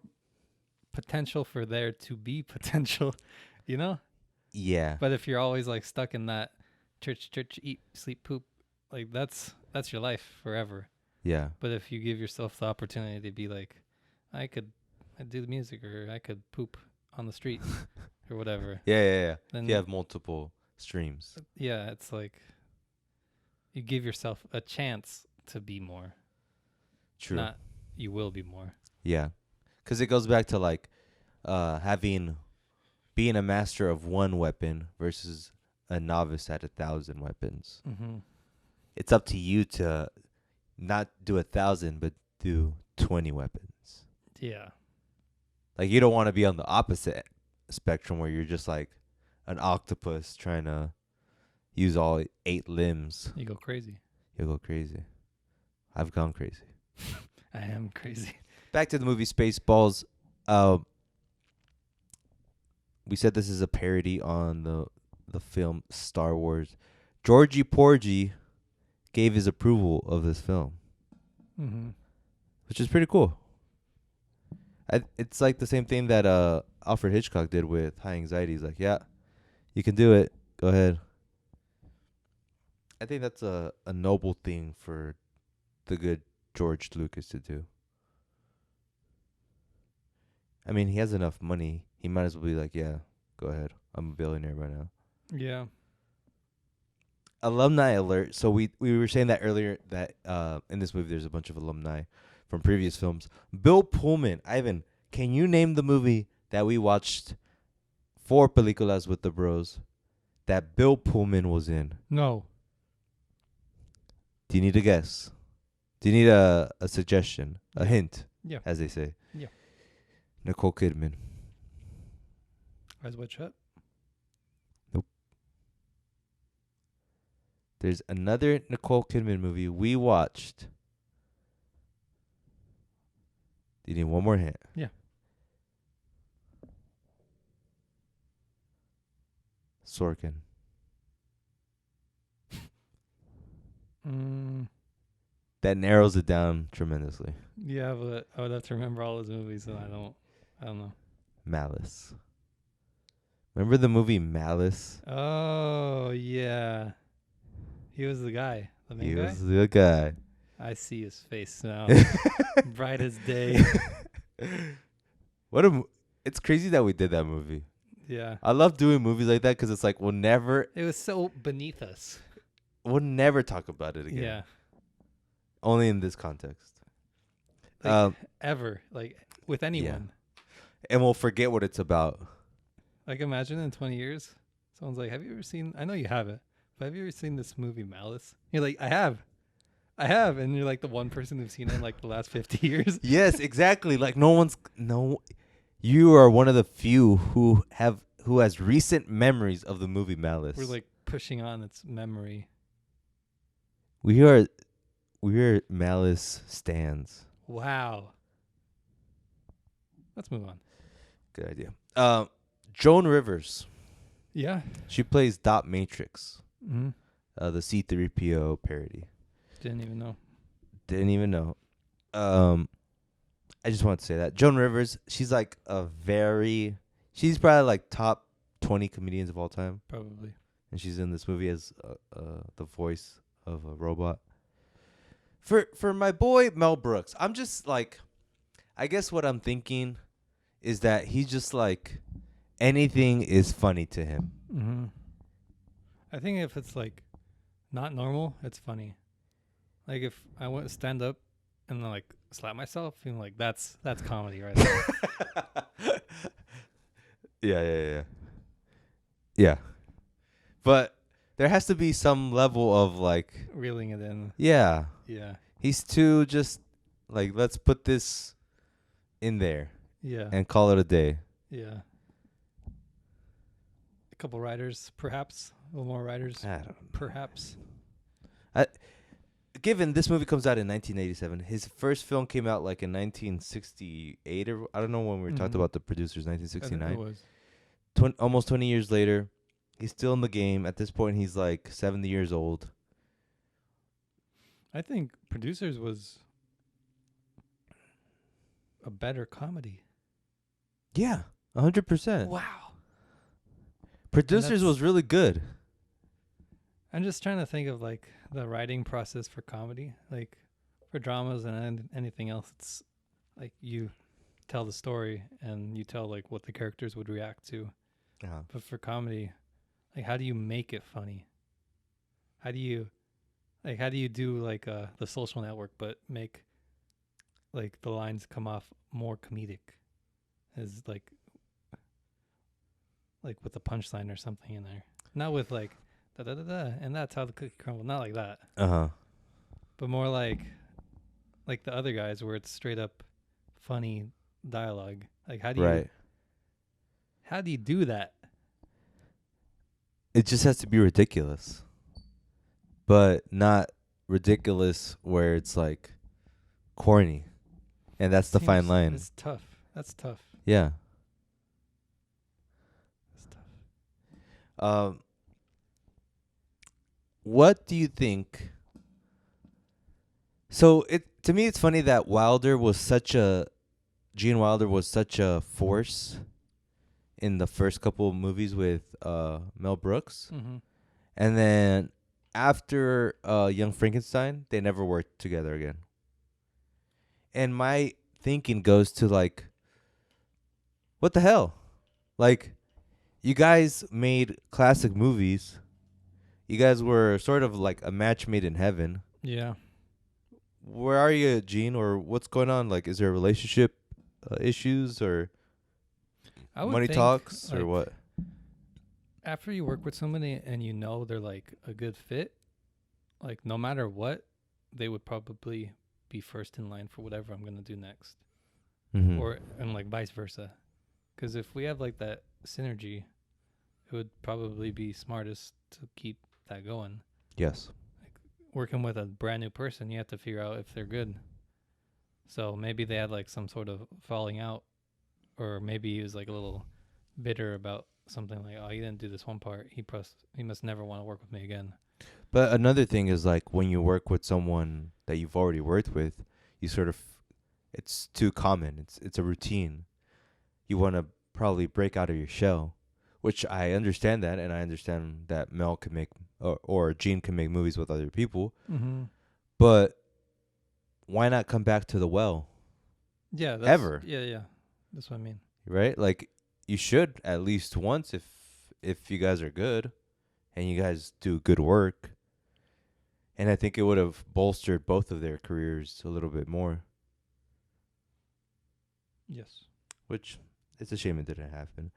C: potential for there to be potential, you know?
B: Yeah,
C: But if you're always like stuck in that church, eat, sleep, poop, like that's your life forever.
B: yeah,
C: But if you give yourself the opportunity to be like, I'd do the music, or I could poop on the street or whatever.
B: yeah.
C: Then
B: You have multiple streams.
C: yeah, it's like you give yourself a chance to be more.
B: True.
C: Not you will be more.
B: Yeah, because it goes back to like being a master of one weapon versus a novice at 1,000 weapons.
C: Mm-hmm.
B: It's up to you to not do 1,000, but do 20 weapons.
C: Yeah.
B: Like you don't want to be on the opposite spectrum where you're just like an octopus trying to use all 8 limbs.
C: You go crazy.
B: You'll go crazy. I've gone crazy.
C: I am crazy.
B: Back to the movie Spaceballs. We said this is a parody on the film Star Wars. Georgie Porgy gave his approval of this film,
C: Mm-hmm.
B: which is pretty cool. It's like the same thing that Alfred Hitchcock did with High Anxiety. He's like, yeah, you can do it. Go ahead. I think that's a noble thing for the good George Lucas to do. I mean, he has enough money. He might as well be like, yeah, go ahead. I'm a billionaire right now.
C: Yeah.
B: Alumni alert. So we were saying that earlier that in this movie there's a bunch of alumni from previous films. Bill Pullman. Ivan, can you name the movie that we watched for Peliculas with the Bros that Bill Pullman was in?
C: No.
B: Do you need a guess? Do you need a suggestion? A hint?
C: Yeah.
B: As they say.
C: Yeah.
B: Nicole Kidman.
C: Eyes wide shut.
B: There's another Nicole Kidman movie we watched. Do you need one more hint?
C: Yeah.
B: Sorkin. That narrows it down tremendously.
C: Yeah, but I would have to remember all his movies, and I don't know.
B: Malice. Remember the movie Malice?
C: Oh yeah, he was the guy, the main
B: He
C: guy.
B: was the guy.
C: I see his face now, bright as day.
B: It's crazy that we did that movie.
C: Yeah,
B: I love doing movies like that because it's like
C: it was so beneath us.
B: we'll never talk about it again.
C: Yeah,
B: Only in this context.
C: like, ever, like with anyone.
B: And we'll forget what it's about.
C: Like imagine in 20 years, someone's like, "Have you ever seen? I know you haven't, but have you ever seen this movie Malice?" You're like, "I have," and you're like the one person who's seen it in like the last 50 years.
B: Yes, exactly. Like you are one of the few who has recent memories of the movie Malice.
C: We're like pushing on its memory.
B: We are Malice stans.
C: Wow. Let's move on.
B: Good idea. Joan Rivers.
C: Yeah.
B: She plays Dot Matrix,
C: Mm-hmm.
B: the C-3PO parody.
C: Didn't even know.
B: Didn't even know. I just want to say that Joan Rivers, she's like she's probably like top 20 comedians of all time,
C: Probably.
B: and she's in this movie as the voice of a robot. For my boy Mel Brooks, I'm just like, I guess what I'm thinking is that he's just like anything is funny to him.
C: Mm-hmm. I think if it's like not normal, it's funny. Like if I went stand up and then like slap myself, feeling like that's comedy right there.
B: Yeah. Yeah. But there has to be some level of like,
C: Reeling it in.
B: yeah,
C: Yeah.
B: he's too just like, let's put this in there
C: Yeah.
B: and call it a day.
C: Yeah. A couple writers, perhaps. A little more writers,
B: I don't know.
C: perhaps.
B: Given this movie comes out in 1987, his first film came out like in 1968 or I don't know when we were talking about the producers,
C: I think it
B: 1969.
C: was.
B: Almost 20 years later, he's still in the game. At this point, he's like 70 years old.
C: I think Producers was a better comedy.
B: Yeah, 100%.
C: Wow.
B: Producers was really good.
C: I'm just trying to think of like the writing process for comedy, like for dramas and anything else. It's like you tell the story and you tell like what the characters would react to. But for comedy, like how do you make it funny? How do you do like The Social Network, but make like the lines come off more comedic? Is like with a punchline or something in there, not with like da da da da, and that's how the cookie crumbled. Not like that. But more like the other guys where it's straight up funny dialogue. Like how do you do that?
B: It just has to be ridiculous, but not ridiculous where it's like corny, and that's the fine line.
C: It's tough. That's tough.
B: Yeah.
C: It's tough.
B: What do you think? So to me it's funny that Gene Wilder was such a force in the first couple of movies with Mel Brooks.
C: Mm-hmm.
B: And then after Young Frankenstein, they never worked together again. And my thinking goes to like, what the hell? Like, you guys made classic movies. You guys were sort of like a match made in heaven.
C: Yeah.
B: Where are you, Gene? Or what's going on? Like, is there relationship issues or money talks or what?
C: After you work with somebody and you know they're like a good fit, like no matter what, they would probably be first in line for whatever I'm going to do next.
B: Mm-hmm.
C: And like vice versa. Because if we have like that synergy, it would probably be smartest to keep that going.
B: Yes.
C: Like working with a brand new person, you have to figure out if they're good. So maybe they had like some sort of falling out, or maybe he was like a little bitter about something, like, oh, you didn't do this one part. He must never want to work with me again.
B: But another thing is like when you work with someone that you've already worked with, you sort of, it's too common. It's a routine. You want to probably break out of your shell, which I understand that, and I understand that Mel can make or Gene can make movies with other people.
C: Mm-hmm.
B: But why not come back to the well?
C: Yeah.
B: Ever.
C: Yeah. That's what I mean.
B: Right? Like, you should at least once if you guys are good and you guys do good work. And I think it would have bolstered both of their careers a little bit more.
C: Yes.
B: Which, it's a shame it didn't happen.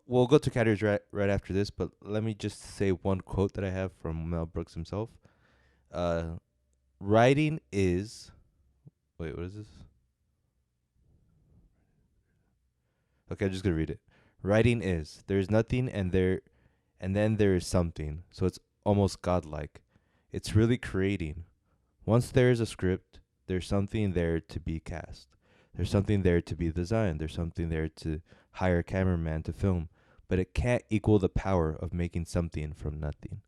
B: We'll go to categories right after this, but let me just say one quote that I have from Mel Brooks himself. Writing is... Wait, what is this? Okay, I'm just going to read it. Writing is, there is nothing and then there is something. So it's almost godlike. It's really creating. Once there is a script, there's something there to be cast. There's something there to be designed. There's something there to hire a cameraman to film. But it can't equal the power of making something from nothing.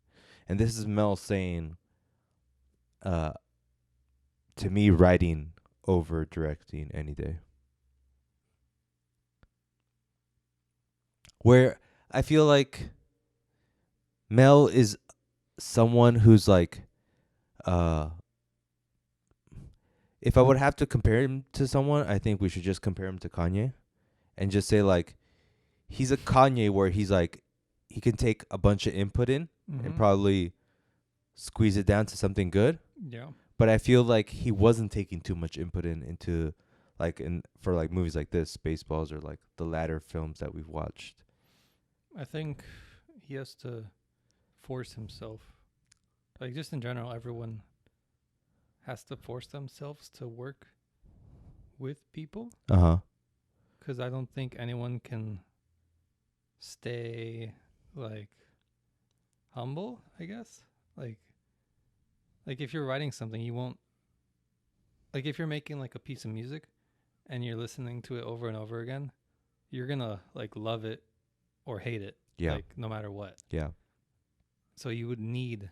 B: And this is Mel saying, to me, writing over directing any day. Where I feel like Mel is someone who's like, if I would have to compare him to someone, I think we should just compare him to Kanye and just say like, he's a Kanye where he's like he can take a bunch of input in and probably squeeze it down to something good.
C: Yeah.
B: But I feel like he wasn't taking too much input into for like movies like this, Spaceballs, or like the latter films that we've watched.
C: I think he has to force himself. Like, just in general, everyone has to force themselves to work with people.
B: Uh-huh.
C: Because I don't think anyone can stay, like, humble, I guess. Like if you're writing something, you won't... Like, if you're making, like, a piece of music and you're listening to it over and over again, you're gonna, like, love it or hate it.
B: Yeah.
C: Like, no matter what.
B: Yeah.
C: So you would need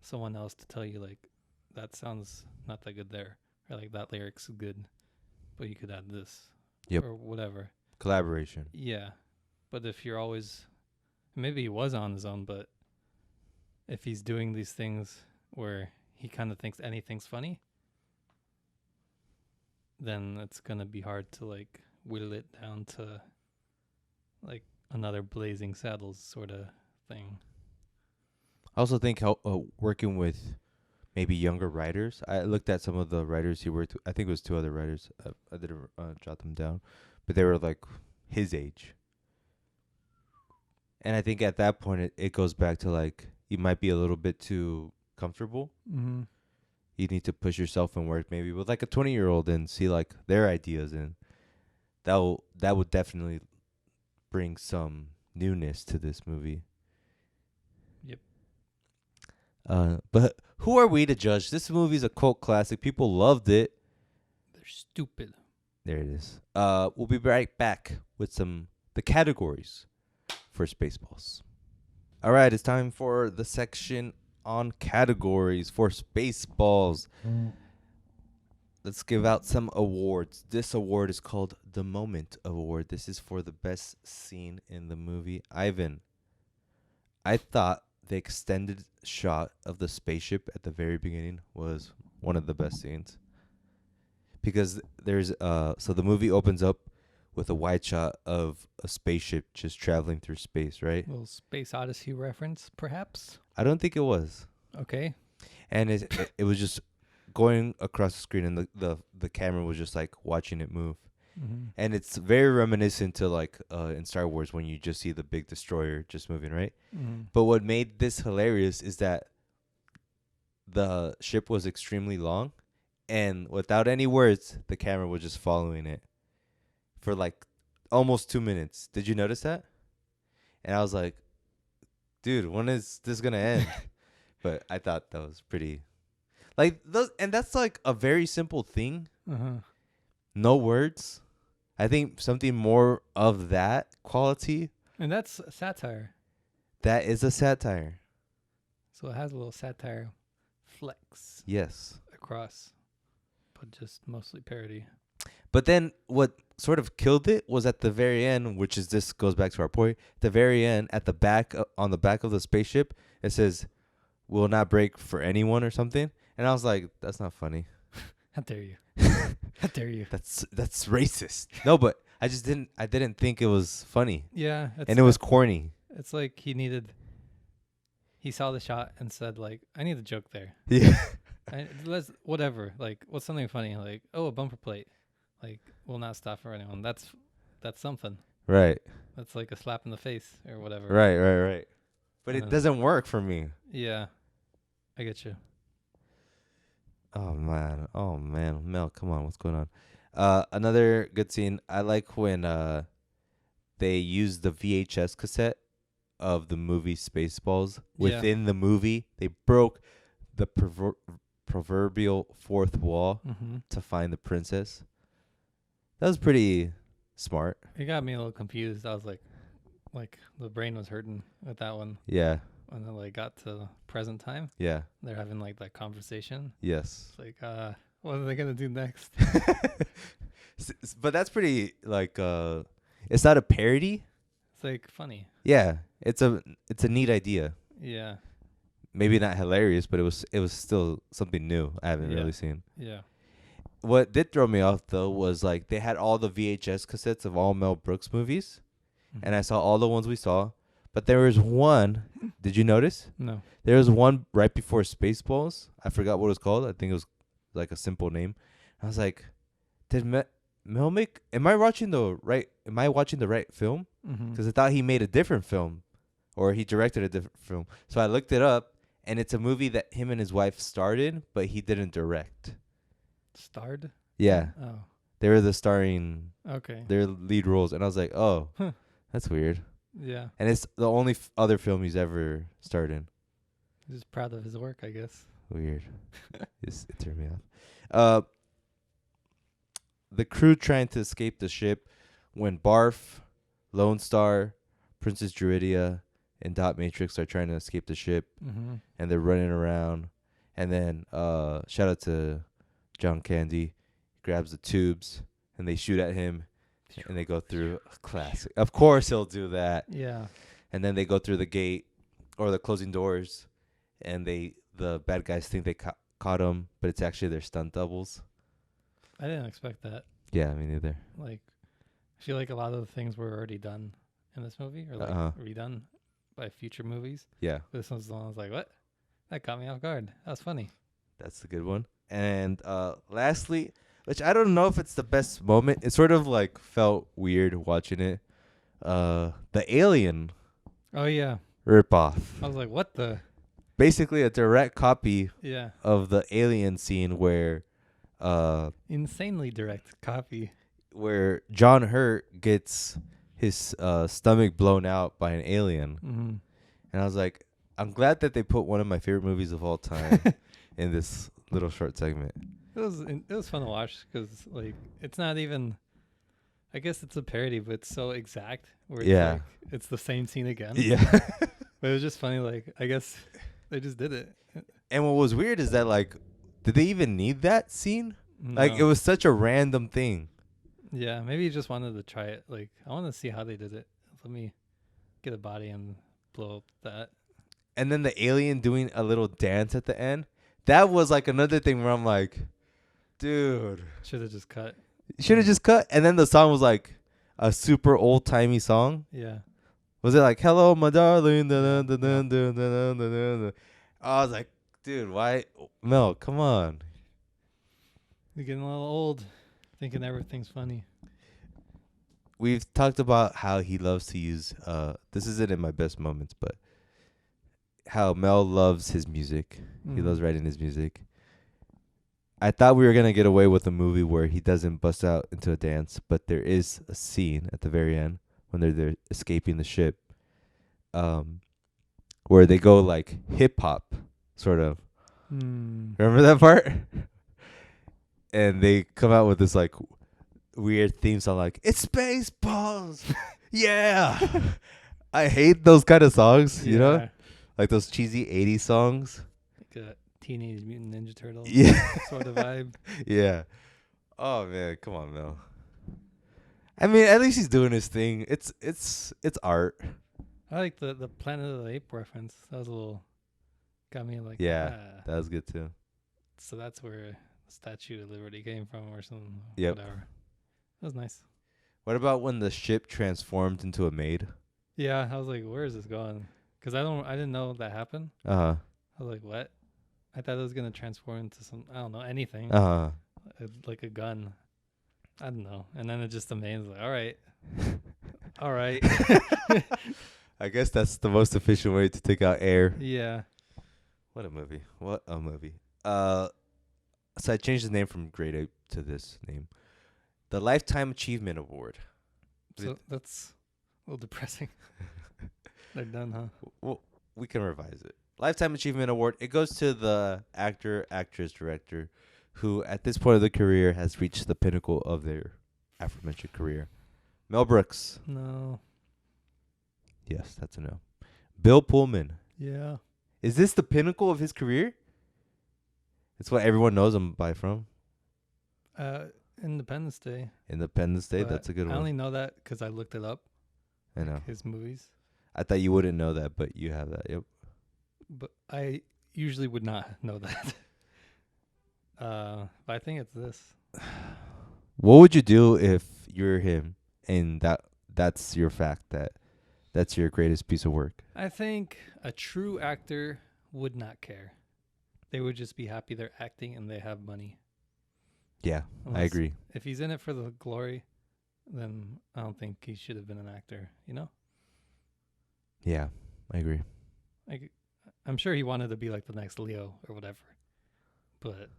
C: someone else to tell you, like, that sounds not that good there. Or, like, that lyric's good, but you could add this.
B: Yep.
C: Or whatever.
B: Collaboration.
C: Yeah. But if you're always... Maybe he was on his own, but if he's doing these things where he kind of thinks anything's funny, then it's going to be hard to, like, whittle it down to, like, another Blazing Saddles sort of thing.
B: I also think how working with maybe younger writers. I looked at some of the writers he worked with. I think it was 2 other writers. I didn't jot them down, but they were like his age. And I think at that point it goes back to like you might be a little bit too comfortable.
C: Mm-hmm.
B: You need to push yourself and work maybe with like a 20-year-old and see like their ideas, and that would definitely bring some newness to this movie.
C: Yep.
B: But who are we to judge? This movie's a cult classic. People loved it.
C: They're stupid.
B: There it is. We'll be right back with the categories for Spaceballs. All right, it's time for the section on categories for Spaceballs. Let's give out some awards. This award is called the Moment Award. This is for the best scene in the movie. Ivan, I thought the extended shot of the spaceship at the very beginning was one of the best scenes. Because there's so the movie opens up with a wide shot of a spaceship just traveling through space, right?
C: Little Space Odyssey reference, perhaps?
B: I don't think it was.
C: Okay.
B: And it was just going across the screen, and the camera was just like watching it move.
C: Mm-hmm.
B: And it's very reminiscent to like in Star Wars when you just see the big destroyer just moving, right?
C: Mm-hmm.
B: But what made this hilarious is that the ship was extremely long, and without any words, the camera was just following it for like almost 2 minutes. Did you notice that? And I was like, dude, when is this gonna end? But I thought that was pretty, like those, and that's like a very simple thing.
C: Uh-huh.
B: No words. I think something more of that quality.
C: And that's satire.
B: That is a satire.
C: So it has a little satire flex
B: Yes.
C: across, but just mostly parody.
B: But then what sort of killed it was at the very end, which is this goes back to our point. The very end, at the back, on the back of the spaceship, it says, "Will not break for anyone" or something. And I was like, that's not funny.
C: How dare you? How dare you?
B: That's racist. No, but I didn't think it was funny.
C: Yeah.
B: And it was corny.
C: It's like he saw the shot and said, like, I need a joke there.
B: Yeah.
C: Whatever. Like, what's something funny? Like, oh, a bumper plate. Like, will not stop for anyone. That's something.
B: Right.
C: That's like a slap in the face or whatever.
B: Right. But it doesn't work for me.
C: Yeah. I get you.
B: Oh man, Mel, come on, what's going on? Another good scene. I like when they use the VHS cassette of the movie Spaceballs within the movie. They broke the proverbial fourth wall to find the princess. That was pretty smart.
C: It got me a little confused. I was like the brain was hurting with that one.
B: Yeah.
C: When they got to present time.
B: Yeah.
C: They're having like that conversation.
B: Yes.
C: It's like, what are they gonna do next?
B: But that's pretty like it's not a parody.
C: It's like funny.
B: Yeah. It's a neat idea.
C: Yeah.
B: Maybe not hilarious, but it was still something new I haven't really seen.
C: Yeah.
B: What did throw me off though was like they had all the VHS cassettes of all Mel Brooks movies, and I saw all the ones we saw, But there was one. Did you notice?
C: No.
B: There was one right before Spaceballs. I forgot what it was called. I think it was like a simple name. I was like, did Mel make? Am I watching the right? Am I watching the right film? Because I thought he made a different film, or he directed a different film. So I looked it up, and it's a movie that him and his wife starred in, but he didn't direct.
C: Starred?
B: Yeah,
C: Oh.
B: they were the starring,
C: Okay.
B: their lead roles, and I was like, oh, that's weird.
C: Yeah.
B: And it's the only other film he's ever starred in.
C: He's proud of his work, I guess.
B: Weird. It turned me off. The crew trying to escape the ship when Barf, Lone Star, Princess Druidia, and Dot Matrix are trying to escape the ship, and they're running around. And then shout out to John Candy, grabs the tubes, and they shoot at him, and they go through. Classic. Of course he'll do that.
C: Yeah.
B: And then they go through the gate or the closing doors, and the bad guys think they caught him, but it's actually their stunt doubles.
C: I didn't expect that.
B: Yeah, me neither.
C: Like, I feel like a lot of the things were already done in this movie, or like redone by future movies.
B: Yeah.
C: This one's the one I was like, what? That caught me off guard. That was funny.
B: That's the good one. And lastly, which I don't know if it's the best moment. It sort of like felt weird watching it. The Alien
C: Oh, yeah.
B: ripoff.
C: I was like, what the?
B: Basically a direct copy
C: Yeah.
B: of the Alien scene where
C: Insanely direct copy.
B: where John Hurt gets his stomach blown out by an alien. And I was like, I'm glad that they put one of my favorite movies of all time in this little short segment.
C: It was fun to watch because like it's not even. I guess it's a parody, but it's so exact. Where it's like, it's the same scene again.
B: Yeah.
C: But it was just funny. Like I guess they just did it.
B: And what was weird is that like, did they even need that scene?
C: No.
B: Like it was such a random thing.
C: Yeah, maybe he just wanted to try it. Like I want to see how they did it. Let me get a body and blow up that.
B: And then the alien doing a little dance at the end. That was like another thing where I'm like, dude,
C: Should have just cut.
B: should have just cut. And then the song was like a super old timey song.
C: Yeah.
B: Was it like "Hello, my darling"? Dun, dun, dun, dun, dun, dun, dun, dun, dun. I was like, dude, why, Mel? Come on.
C: You're getting a little old, thinking everything's funny.
B: We've talked about how he loves to use. This isn't in my best moments, but how Mel loves his music. He loves writing his music. I thought we were gonna get away with a movie where he doesn't bust out into a dance, but there is a scene at the very end when they're escaping the ship, where they go like hip hop, sort of. Remember that part? And they come out with this like weird theme song, like "It's Spaceballs." Yeah, I hate those kind of songs. You know, like those cheesy '80s songs.
C: Like a Teenage Mutant Ninja Turtle.
B: Yeah,
C: Sort of vibe.
B: Yeah. Oh man, come on, Mel. I mean, at least he's doing his thing. It's art.
C: I like the Planet of the Apes reference. That was a little got me like
B: Yeah, that was good too.
C: So that's where the Statue of Liberty came from, or something.
B: Yep.
C: Whatever. That was nice.
B: What about when the ship transformed into a maid?
C: Yeah, I was like, where is this going? Because I didn't know that happened.
B: I
C: was like, what? I thought it was gonna transform into some, I don't know, anything. Like a gun. I don't know. And then it just amazed, like, all right. All right.
B: I guess that's the most efficient way to take out air.
C: Yeah.
B: What a movie. What a movie. So I changed the name from Great Ape to this name. The Lifetime Achievement Award.
C: So that's a little depressing. They're done, huh?
B: Well, we can revise it. Lifetime Achievement Award. It goes to the actor, actress, director who at this point of their career has reached the pinnacle of their aforementioned career. Mel Brooks.
C: No.
B: Yes, that's a no. Bill Pullman.
C: Yeah.
B: Is this the pinnacle of his career? It's what everyone knows him by from.
C: Independence Day.
B: Independence Day,
C: But
B: that's a good one.
C: I only know that because I looked it up.
B: I know.
C: His movies.
B: I thought you wouldn't know that, but you have that. Yep.
C: But I usually would not know that. But I think it's this.
B: What would you do if you're him and that's your fact that that's your greatest piece of work?
C: I think a true actor would not care. They would just be happy they're acting and they have money.
B: Yeah, I
C: Unless-
B: agree.
C: If he's in it for the glory, then I don't think he should have been an actor, you know?
B: Yeah, I agree.
C: Like, I'm sure he wanted to be like the next Leo or whatever. But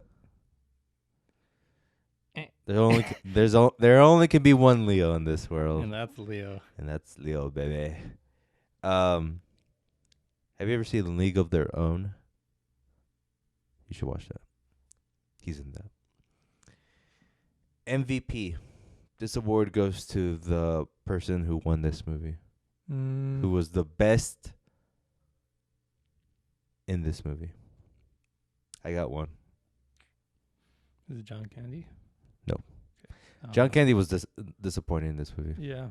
B: There only can be one Leo in this world,
C: and that's Leo.
B: and that's Leo, baby. Have you ever seen League of Their Own? You should watch that. He's in that. MVP. This award goes to the person who won this movie, who was the best in this movie. I got one.
C: Is it John Candy?
B: No.
C: Okay.
B: John Candy was disappointing in this movie.
C: Yeah.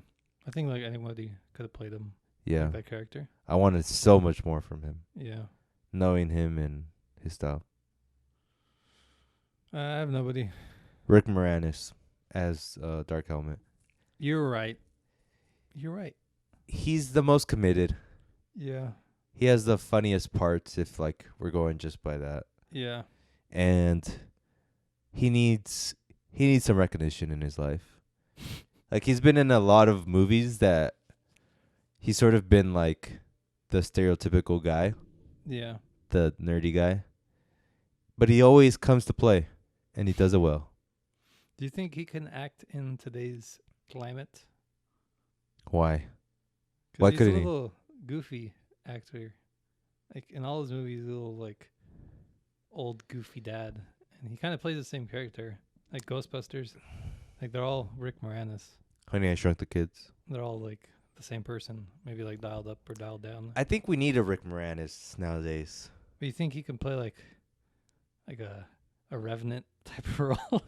C: I think like anybody could have played him.
B: Yeah.
C: Like that character.
B: I wanted so much more from him,
C: Yeah.
B: knowing him and his style.
C: I have nobody.
B: Rick Moranis as Dark Helmet.
C: You're right. You're right.
B: He's the most committed.
C: Yeah.
B: He has the funniest parts if like we're going just by that.
C: Yeah.
B: And he needs some recognition in his life. Like he's been in a lot of movies that he's sort of been like the stereotypical guy,
C: Yeah.
B: the nerdy guy. But he always comes to play and he does it well.
C: Do you think he can act in today's climate?
B: Why?
C: 'Cause
B: Why
C: he's
B: couldn't
C: a
B: he?
C: little goofy actor. Like in all his movies, he's a little like old goofy dad, and he kind of plays the same character. Like Ghostbusters, like they're all Rick Moranis.
B: Honey, I Shrunk the Kids.
C: They're all like the same person, maybe like dialed up or dialed down.
B: I think we need a Rick Moranis nowadays.
C: But you think he can play like a revenant type of role?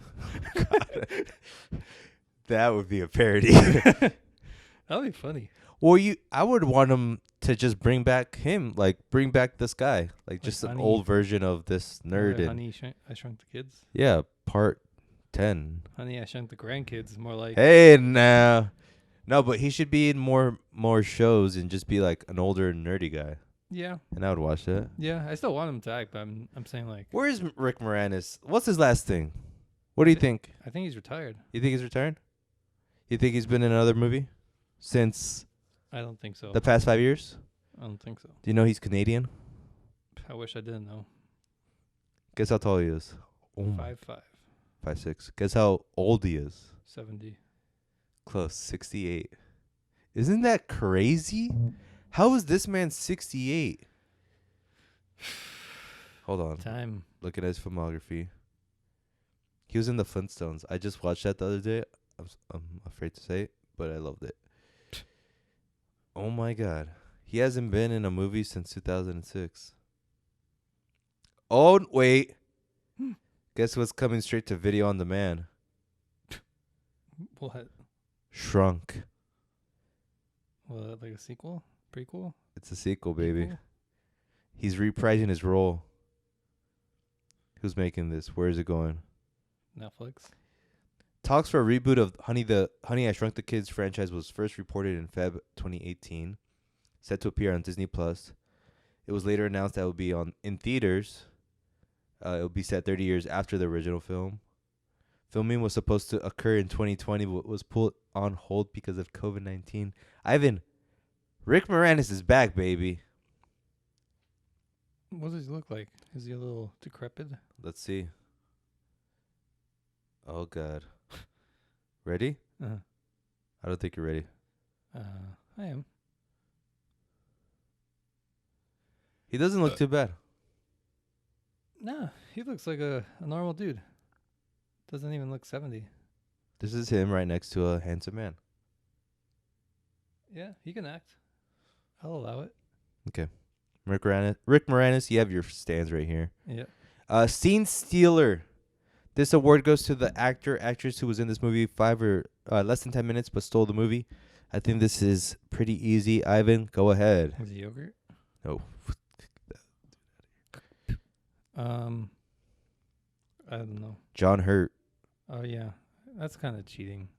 B: That would be a parody.
C: That'd be funny.
B: Well, I would want him to just bring back this guy, like just an
C: Honey-
B: old version of this nerd. And
C: I Shrunk the Kids.
B: yeah, part 10.
C: Honey, I Shrunk the Grandkids. More like
B: Hey, now. No, but he should be in more shows and just be like an older nerdy guy.
C: yeah,
B: And I would watch that.
C: yeah. I still want him to act, but I'm saying like
B: Where is Rick Moranis? What's his last thing? What do you think?
C: I think he's retired.
B: You think he's retired? You think he's been in another movie since
C: I don't think so.
B: the past 5 years?
C: I don't think so.
B: Do you know he's Canadian?
C: I wish I didn't know.
B: Guess how tall he is? Oh my,
C: 5'5",
B: 5'6". Guess how old he is?
C: 70.
B: Close, 68. Isn't that crazy? How is this man 68? Hold on.
C: Time.
B: Looking at his filmography. He was in the Flintstones. I just watched that the other day. I'm afraid to say it, but I loved it. Oh my god. He hasn't been in a movie since 2006. Oh, wait. Guess what's coming straight to video on demand?
C: What?
B: Shrunk.
C: What? Like a sequel? Prequel?
B: It's a sequel, baby.
C: Sequel?
B: He's reprising his role. Who's making this? Where is it going?
C: Netflix.
B: Talks for a reboot of Honey I Shrunk the Kids franchise was first reported in Feb 2018, set to appear on Disney Plus. It was later announced that it would be in theaters. It would be set 30 years after the original film. Filming was supposed to occur in 2020, but was put on hold because of COVID-19. Ivan, Rick Moranis is back, baby.
C: What does he look like? Is he a little decrepit?
B: Let's see. Oh God. Ready?
C: Uh-huh.
B: I don't think you're ready.
C: I am.
B: He doesn't look too bad.
C: Nah, he looks like a normal dude. Doesn't even look 70.
B: This is him right next to a handsome man.
C: Yeah, he can act. I'll allow it.
B: Okay. Rick Moranis, you have your stands right here.
C: Yeah.
B: Scene Stealer. This award goes to the actress who was in this movie 5 or less than 10 minutes but stole the movie. I think this is pretty easy. Ivan, go ahead.
C: Was it yogurt?
B: No.
C: I don't know.
B: John Hurt.
C: Oh yeah, that's kind of cheating.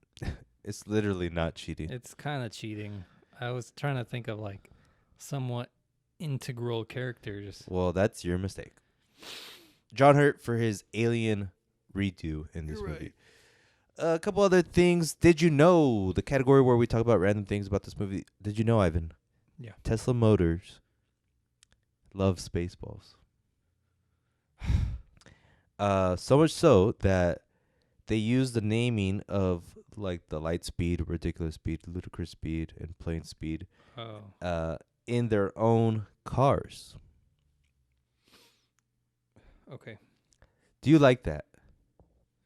B: It's literally not cheating.
C: It's kind of cheating. I was trying to think of like somewhat integral characters.
B: Well, that's your mistake. John Hurt for his alien redo in this movie. A couple other things. Did you know the category where we talk about random things about this movie? Did you know, Ivan?
C: Yeah.
B: Tesla Motors love Spaceballs. So much so that they use the naming of like the light speed, ridiculous speed, ludicrous speed, and plain speed in their own cars.
C: Okay.
B: Do you like that?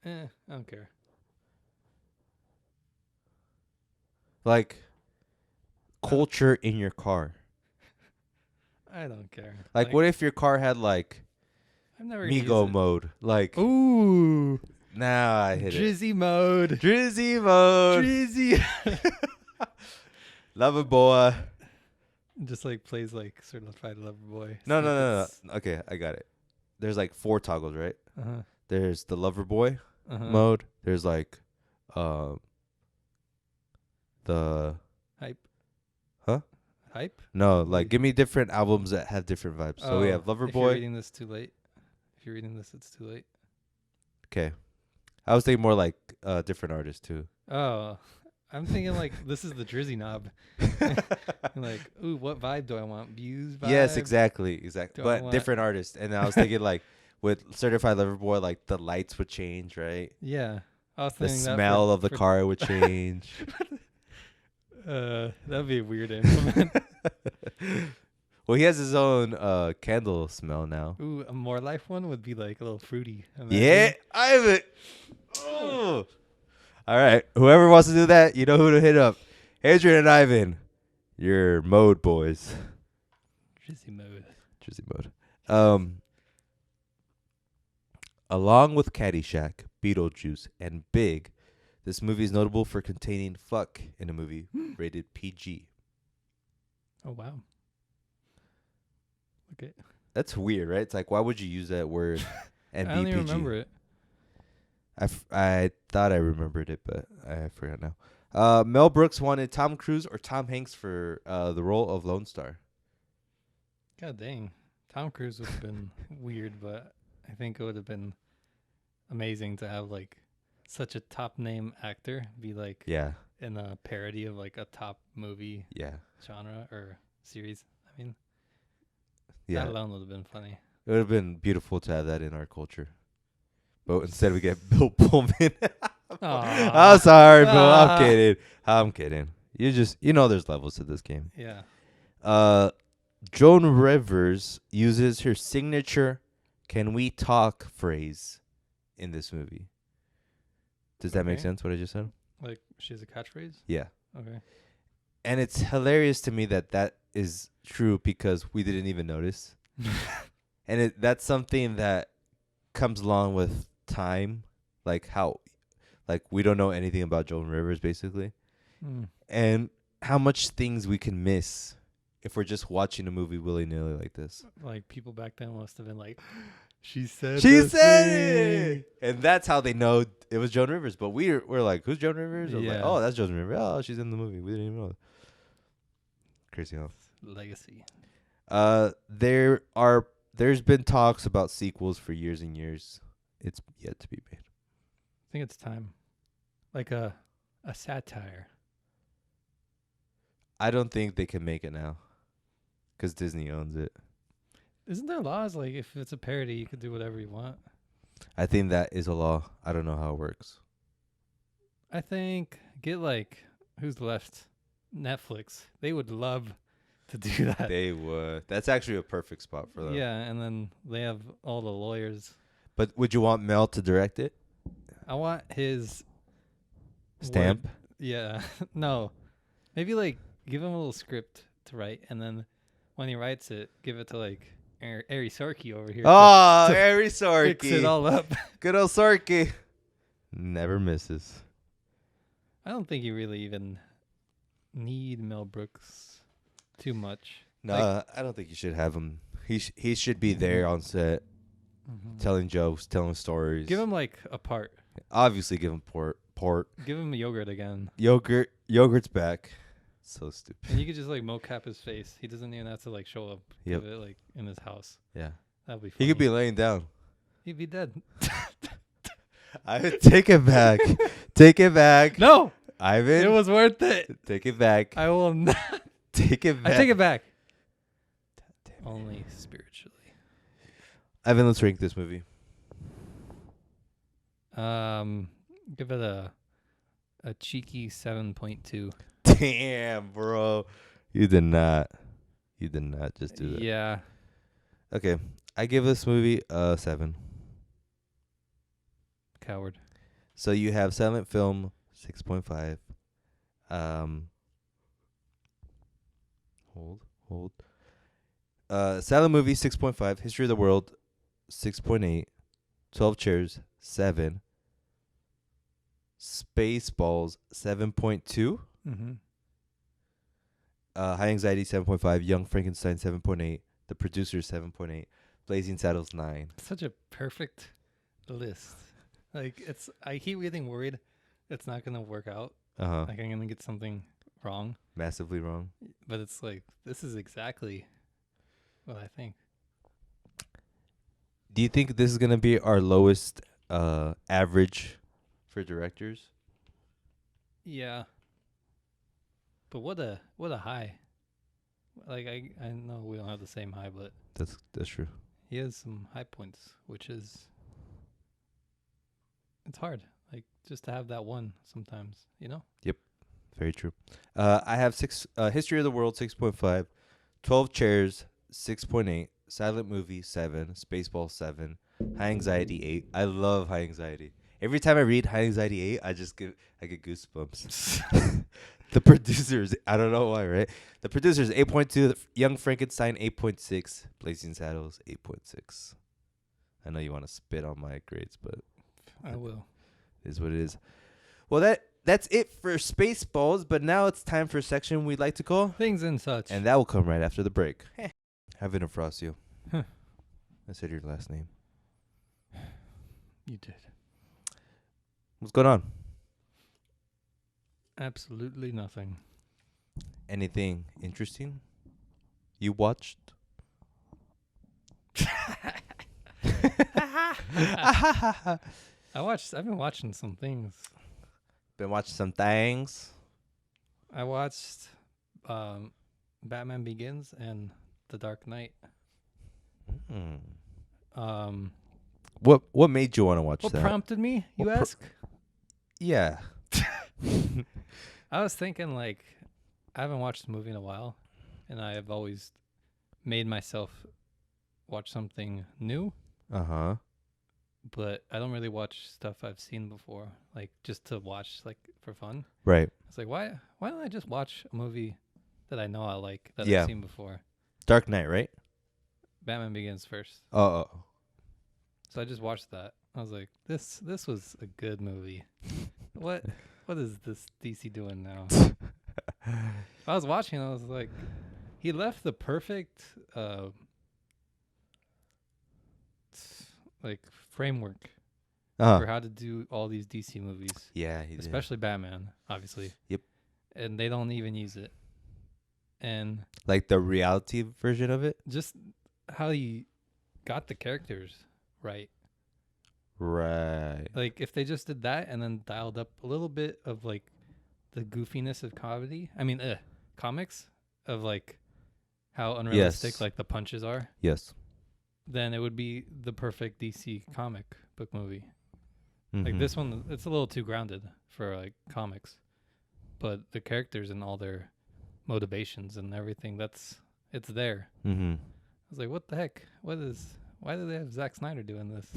C: I don't care.
B: Like culture in your car.
C: I don't care.
B: Like what if your car had like
C: I've never
B: Migo mode? Like
C: ooh,
B: nah, I hit
C: Drizzy mode.
B: Drizzy mode.
C: Drizzy.
B: Lover boy.
C: Just like plays like Certified Lover Boy.
B: No. Okay, I got it. There's like 4 toggles, right?
C: Uh-huh.
B: There's the lover boy
C: mode.
B: There's like the
C: Hype.
B: Huh?
C: Hype?
B: No, like give me different albums that have different vibes. So we have Lover
C: if
B: Boy.
C: you're reading this too late. If you're reading this, it's too late.
B: Okay. I was thinking more like different artists too.
C: Oh, I'm thinking like this is the Drizzy knob. Like, ooh, what vibe do I want? Views vibe?
B: Yes, exactly. But different artists. And I was thinking like with Certified Lover Boy, like the lights would change, right?
C: Yeah. I was
B: The
C: thinking
B: smell of the car would change.
C: That'd be a weird to implement.
B: Well, he has his own candle smell now.
C: Ooh, a More Life one would be like a little fruity. Imagine.
B: Yeah, I have it. Oh. All right. Whoever wants to do that, you know who to hit up. Adrian and Ivan, your mode boys.
C: Drizzy mode.
B: Drizzy mode. Along with Caddyshack, Beetlejuice, and Big, this movie is notable for containing fuck in a movie rated PG.
C: Oh, wow. Okay.
B: That's weird, right? It's like, why would you use that word and
C: I
B: be
C: don't
B: PG?
C: even remember it.
B: I thought I remembered it, but I forgot now. Mel Brooks wanted Tom Cruise or Tom Hanks for the role of Lone Star.
C: God dang. Tom Cruise would have been weird, but I think it would have been amazing to have like such a top name actor be like in a parody of like a top movie genre or series. I mean, that alone would have been funny.
B: It would have been beautiful to have that in our culture. But instead we get Bill Pullman. I'm sorry, Bill. I'm kidding. You know there's levels to this game.
C: Yeah.
B: Joan Rivers uses her signature "Can we talk" phrase in this movie. Does that make sense, what I just said?
C: Like, she has a catchphrase?
B: Yeah.
C: Okay.
B: And it's hilarious to me that is true because we didn't even notice. And that's something that comes along with time. Like how, like we don't know anything about Joan Rivers, basically. And how much things we can miss if we're just watching a movie willy-nilly like this.
C: Like, people back then must have been like, She said
B: it. And that's how they know it was Joan Rivers. But we're like, who's Joan Rivers? Like, oh, that's Joan Rivers. Oh, she's in the movie. We didn't even know. Crazy, huh?
C: Legacy.
B: There's been talks about sequels for years and years. It's yet to be made.
C: I think it's time. Like a satire.
B: I don't think they can make it now. Because Disney owns it.
C: Isn't there laws like if it's a parody, you could do whatever you want?
B: I think that is a law. I don't know how it works.
C: I think get like who's left? Netflix. They would love to do that.
B: They would. That's actually a perfect spot for them.
C: Yeah, and then they have all the lawyers.
B: But would you want Mel to direct it?
C: I want his
B: stamp.
C: Yeah. No. Maybe like give him a little script to write, and then when he writes it, give it to like Ari Sorky over here.
B: Oh, Ari Sorky.
C: Fix it all up.
B: Good old Sorky. Never misses.
C: I don't think you really even need Mel Brooks too much.
B: No, I don't think you should have him. He should be there on set, telling jokes, telling stories.
C: Give him like a part.
B: Obviously, give him port.
C: Give him yogurt again.
B: Yogurt's back. So stupid.
C: And you could just like mocap his face. He doesn't even have to like show up.
B: Yep.
C: Give it like in his house.
B: Yeah.
C: That'd be funny.
B: He could be laying down.
C: He'd be dead.
B: I would take it back. Take it back.
C: No,
B: Ivan.
C: it was worth it.
B: Take it back.
C: I will not.
B: Take it back.
C: I take it back. Only spiritually.
B: Ivan, let's rank this movie.
C: Give it a cheeky 7.2.
B: Damn, bro. You did not just do that.
C: Yeah.
B: Okay. I give this movie a 7.
C: Coward.
B: So you have silent film 6.5. Hold. Silent movie 6.5. History of the World 6.8. 12 Chairs 7. Spaceballs 7.2.
C: Mm-hmm.
B: High Anxiety 7.5. Young Frankenstein 7.8. The Producers 7.8. Blazing Saddles 9.
C: Such a perfect list. Like I keep getting worried it's not gonna work out.
B: Uh-huh.
C: Like I'm gonna get something wrong.
B: Massively wrong.
C: But it's like this is exactly what I think.
B: Do you think this is going to be our lowest average for directors?
C: Yeah. But what a high. Like I know we don't have the same high, but
B: That's true.
C: he has some high points, which is it's hard. Like just to have that one sometimes, you know?
B: Very true. I have History of the World 6.5, 12 Chairs 6.8, Silent Movie 7, Spaceballs 7, High Anxiety 8. I love High Anxiety. Every time I read High Anxiety 8, I get goosebumps. The Producers, I don't know why, right? The Producers 8.2, Young Frankenstein 8.6, Blazing Saddles 8.6. I know you want to spit on my grades, but
C: I will.
B: it is what it is. Well, that's it for Spaceballs, but now it's time for a section we'd like to call
C: Things and such.
B: and that will come right after the break. Having a Frostio.
C: Huh.
B: I said your last name.
C: You did.
B: What's going on?
C: Absolutely nothing.
B: Anything interesting you watched?
C: I've been watching some things.
B: Been watching some things.
C: I watched Batman Begins and The Dark Knight.
B: What made you want to watch
C: What
B: that?
C: prompted me, you
B: What
C: ask?
B: Yeah.
C: I was thinking, like, I haven't watched a movie in a while, and I have always made myself watch something new,
B: Uh-huh.
C: but I don't really watch stuff I've seen before, like, just to watch, like, for fun.
B: Right.
C: It's like, why don't I just watch a movie that I know I like, that
B: Yeah.
C: I've seen before?
B: Dark Knight, right?
C: Batman Begins first.
B: Oh.
C: So I just watched that. I was like, this was a good movie. What is this DC doing now? I was watching, I was like, he left the perfect like framework for how to do all these DC movies.
B: Yeah, he did.
C: Especially Batman, obviously.
B: Yep.
C: And they don't even use it. And
B: Like the reality version of it?
C: just how he got the characters right.
B: Right.
C: Like if they just did that and then dialed up a little bit of like the goofiness of comedy. I mean, comics of like how unrealistic
B: Yes.
C: like the punches are,
B: Yes.
C: then it would be the perfect DC comic book movie. Like
B: Mhm.
C: this one, it's a little too grounded for like comics, but the characters and all their motivations and everything, it's there.
B: Mhm.
C: I was like, what the heck? Why do they have Zack Snyder doing this?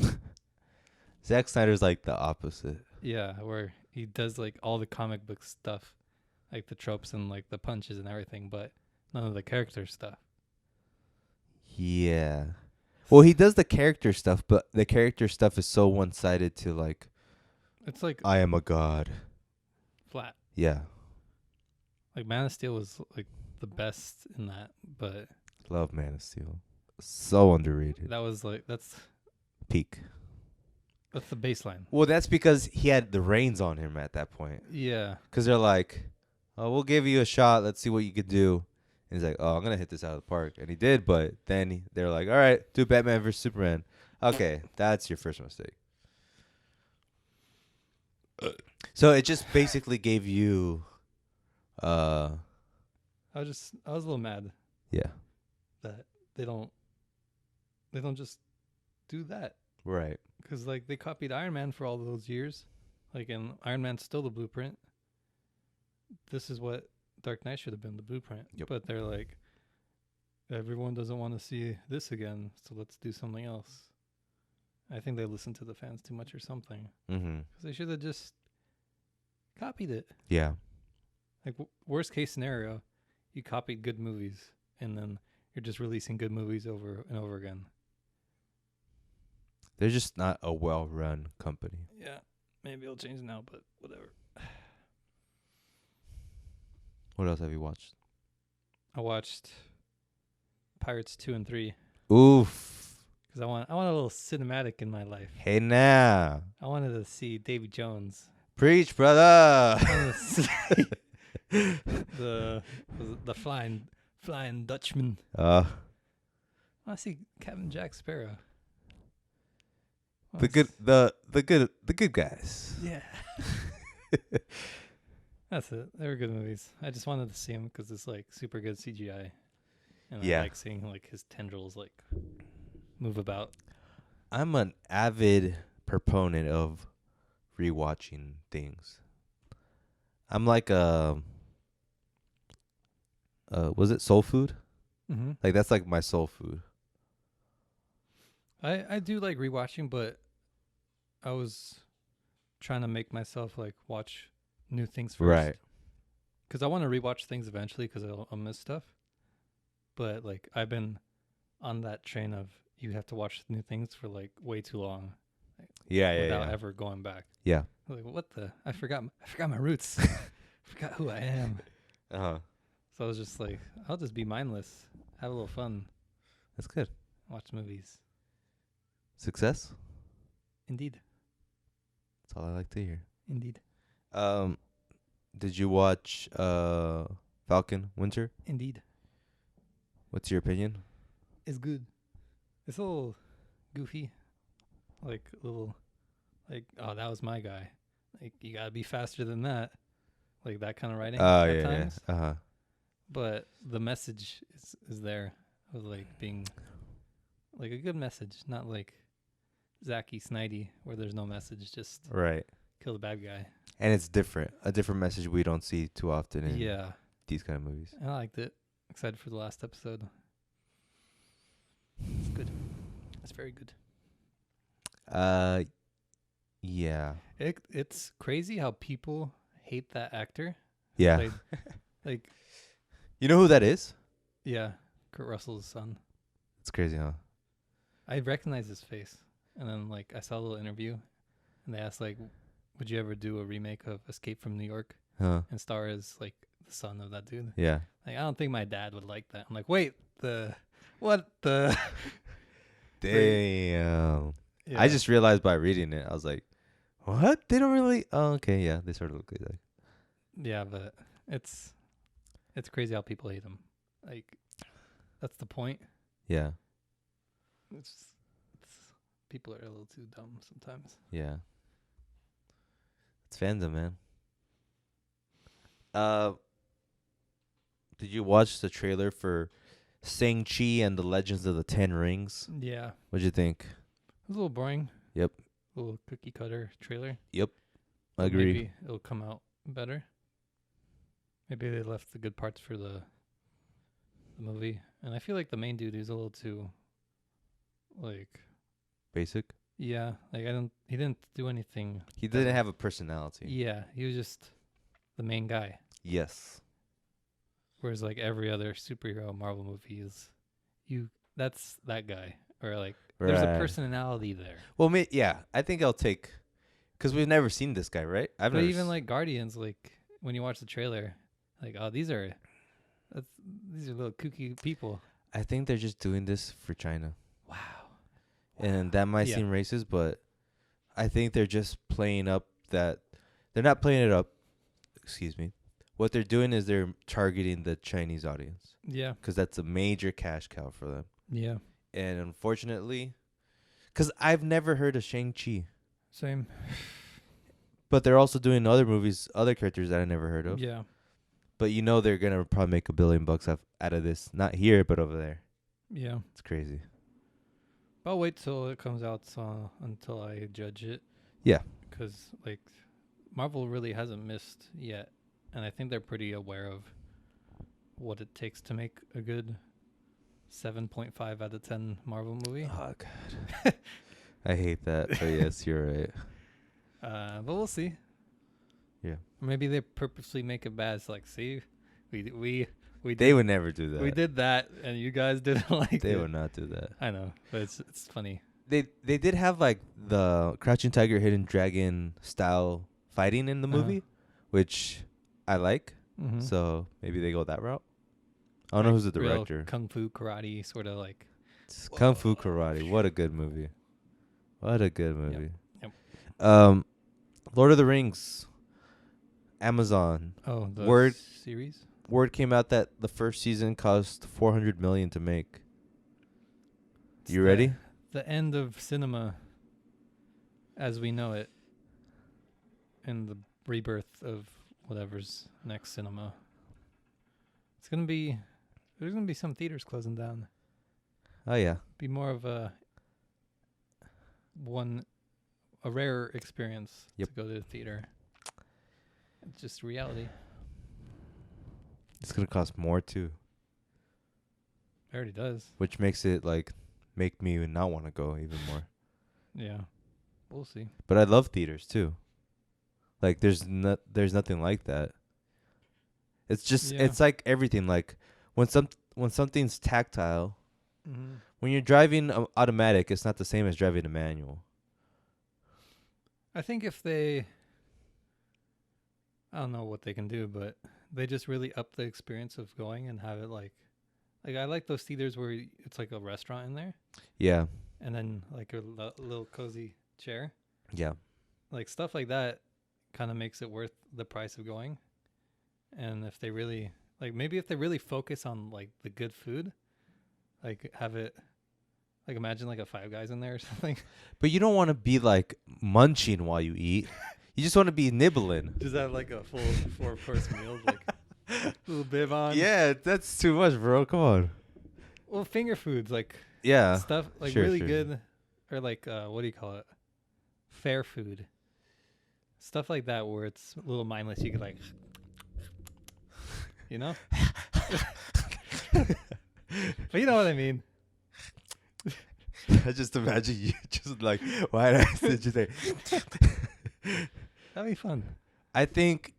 B: Zack Snyder's like the opposite.
C: Yeah, where he does like all the comic book stuff, like the tropes and like the punches and everything, but none of the character stuff.
B: Yeah. Well, he does the character stuff, but the character stuff is so one-sided to like,
C: It's like
B: I am a god.
C: flat.
B: Yeah.
C: Like Man of Steel was like the best in that, but
B: Love Man of Steel. So underrated.
C: that was like that's
B: Peak.
C: the baseline.
B: Well, that's because he had the reins on him at that point.
C: Yeah.
B: Because they're like, we'll give you a shot. Let's see what you could do. And he's like, oh, I'm gonna hit this out of the park, and he did. But then they're like, all right, do Batman versus Superman. Okay, that's your first mistake. So it just basically gave you,
C: I was a little mad
B: yeah,
C: that they don't just do that.
B: right.
C: Because, like, they copied Iron Man for all those years. Like, and Iron Man's still the blueprint. This is what Dark Knight should have been, the blueprint.
B: Yep.
C: But they're like, everyone doesn't want to see this again, so let's do something else. I think they listen to the fans too much or something.
B: Mm-hmm.
C: Because they should have just copied it.
B: Yeah.
C: Like, worst case scenario, you copied good movies, and then you're just releasing good movies over and over again.
B: They're just not a well-run company.
C: Yeah, maybe it'll change now, but whatever.
B: What else have you watched?
C: I watched Pirates 2 and 3
B: Oof.
C: because I want a little cinematic in my life.
B: Hey now.
C: I wanted to see Davy Jones.
B: Preach, brother.
C: I wanted to see the flying Dutchman. I want to see Captain Jack Sparrow.
B: The good guys.
C: Yeah. That's it. They were good movies. I just wanted to see them because it's like super good CGI, and
B: Yeah.
C: I like seeing like his tendrils like move about.
B: I'm an avid proponent of rewatching things. I'm like was it soul food?
C: Mm-hmm.
B: Like that's like my soul food.
C: I do like rewatching, but I was trying to make myself like watch new things first.
B: Right.
C: Because I want to rewatch things eventually because I'll miss stuff. But like I've been on that train of you have to watch new things for like way too long.
B: Yeah,
C: without ever going back.
B: Yeah.
C: Like what the? I forgot my roots. Forgot who I am.
B: Uh-huh.
C: So I was just like, I'll just be mindless, have a little fun,
B: That's good.
C: watch movies.
B: Success?
C: Indeed.
B: That's all I like to hear.
C: Indeed.
B: Did you watch Falcon Winter?
C: Indeed.
B: What's your opinion?
C: It's good. It's a little goofy. Like a little like, oh, that was my guy. Like you gotta be faster than that. Like that kind of writing at times.
B: Yeah. Uh-huh.
C: But the message is there of like being like a good message, not like Zacky Snidey where there's no message, just
B: Right.
C: kill the bad guy.
B: And it's different. A different message we don't see too often in
C: Yeah.
B: these kind of movies.
C: And I liked it. Excited for the last episode. It's good. It's very good.
B: Yeah.
C: It's crazy how people hate that actor.
B: Yeah.
C: Like
B: You know who that is?
C: yeah, Kurt Russell's son.
B: It's crazy, huh?
C: I recognize his face. And then like I saw a little interview and they asked like, would you ever do a remake of Escape from New York
B: Huh.
C: and star as like the son of that dude?
B: Yeah.
C: Like I don't think my dad would like that. I'm like, wait, what the
B: Damn.
C: Yeah.
B: I just realized by reading it, I was like, what? They don't really... Oh, okay, yeah. They sort of look like...
C: Yeah, but it's crazy how people hate him. Like that's the point.
B: Yeah.
C: It's people are a little too dumb sometimes.
B: Yeah. It's fandom, man. Did you watch the trailer for Shang-Chi and the Legends of the Ten Rings?
C: Yeah.
B: What'd you think?
C: It was a little boring.
B: Yep.
C: A little cookie cutter trailer.
B: Yep.
C: But
B: Agree.
C: Maybe it'll come out better. Maybe they left the good parts for the movie. And I feel like the main dude is a little too like
B: Basic.
C: yeah, like he didn't do anything.
B: He didn't have a personality.
C: Yeah, he was just the main guy.
B: Yes.
C: Whereas like every other superhero Marvel movie is that's that guy. Or like there's a
B: Right.
C: personality there.
B: Well, yeah. I think I'll take... Because we've never seen this guy, right?
C: But even like Guardians, like when you watch the trailer, like oh these are little kooky people.
B: I think they're just doing this for China.
C: Wow.
B: And that might
C: Yeah.
B: seem racist, but I think they're just playing up that... They're not playing it up. Excuse me. what they're doing is they're targeting the Chinese audience
C: Yeah.
B: because that's a major cash cow for them.
C: Yeah.
B: And unfortunately, because I've never heard of Shang-Chi,
C: Same.
B: but they're also doing other movies, other characters that I never heard of.
C: Yeah.
B: But they're gonna probably make $1 billion out of this, not here but over there.
C: Yeah.
B: It's crazy.
C: I'll wait till it comes out until I judge it.
B: Yeah.
C: Because, like, Marvel really hasn't missed yet. And I think they're pretty aware of what it takes to make a good 7.5 out of 10 Marvel movie.
B: Oh, God. I hate that. But yes, you're right.
C: But we'll see.
B: Yeah.
C: Maybe they purposely make it bad. It's like, see, we
B: They would never do that.
C: We did that, and you guys didn't like it.
B: They would not do that.
C: I know, but it's funny.
B: They did have like the Crouching Tiger, Hidden Dragon style fighting in the movie, which I like.
C: Mm-hmm.
B: So maybe they go that route. I don't know who's the director.
C: Kung Fu karate, sort of like.
B: Kung Fu Karate. What a good movie. What a good movie.
C: Yep.
B: Lord of the Rings. Amazon.
C: Oh, the
B: Word
C: series.
B: Word came out that the first season cost $400 million to make. You ready?
C: The end of cinema, as we know it, and the rebirth of whatever's next cinema. There's gonna be some theaters closing down.
B: Oh yeah.
C: Be more of a rare experience to go to the theater. It's just reality.
B: It's gonna cost more too.
C: It already does.
B: Which makes it make me not want to go even more.
C: Yeah, we'll see.
B: But I love theaters too. Like there's nothing like that. It's just it's like everything. Like when something's tactile, when you're driving automatic, it's not the same as driving a manual.
C: I think I don't know what they can do, but they just really up the experience of going and have it like I like those theaters where it's like a restaurant in there.
B: Yeah.
C: And then like a little cozy chair.
B: Yeah.
C: Like stuff like that kind of makes it worth the price of going. And if they really maybe if they really focus on like the good food, like have it like imagine like a Five Guys in there or something.
B: But you don't want to be like munching while you eat. You just want to be nibbling.
C: Just have like a full 4-course meal, like a little bib on.
B: Yeah, that's too much, bro. Come on.
C: Well, finger foods, like stuff like
B: sure,
C: really
B: sure.
C: good, or like what do you call it? Fair food. Stuff like that where it's a little mindless. You could like, you know. But you know what I mean.
B: I just imagine you just like, why did I just say?
C: That'd be fun.
B: I think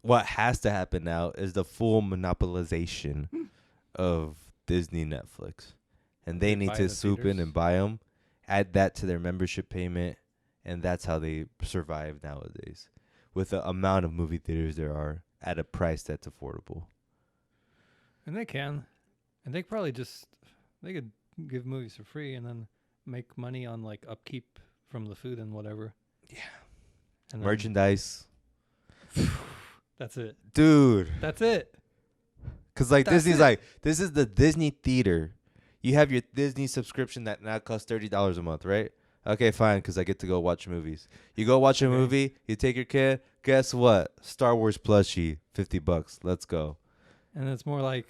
B: what has to happen now is the full monopolization of Disney Netflix. And they need to swoop in and buy them, add that to their membership payment, and that's how they survive nowadays. With the amount of movie theaters there are at a price that's affordable.
C: And they can. And they probably they could give movies for free and then make money on like upkeep from the food and whatever.
B: Yeah.
C: And
B: merchandise.
C: That's it.
B: Dude.
C: That's it.
B: Because like Disney's like, this is the Disney theater. You have your Disney subscription that now costs $30 a month, right? Okay, fine, because I get to go watch movies. You go watch a movie, you take your kid, guess what? Star Wars plushie, $50. Let's go.
C: And it's more like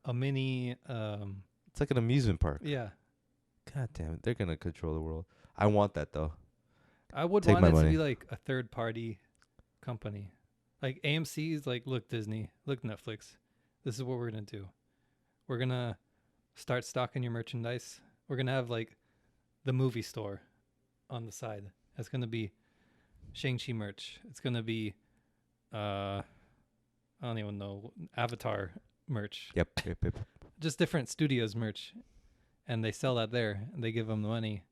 C: a mini
B: it's like an amusement park.
C: Yeah.
B: God damn it. They're going to control the world. I want that, though.
C: I would want it to be like a third party company. Like AMC is like, look, Disney, look, Netflix. This is what we're going to do. We're going to start stocking your merchandise. We're going to have like the movie store on the side. It's going to be Shang-Chi merch. It's going to be, I don't even know, Avatar merch.
B: Yep.
C: Just different studios merch. And they sell that there. And they give them the money.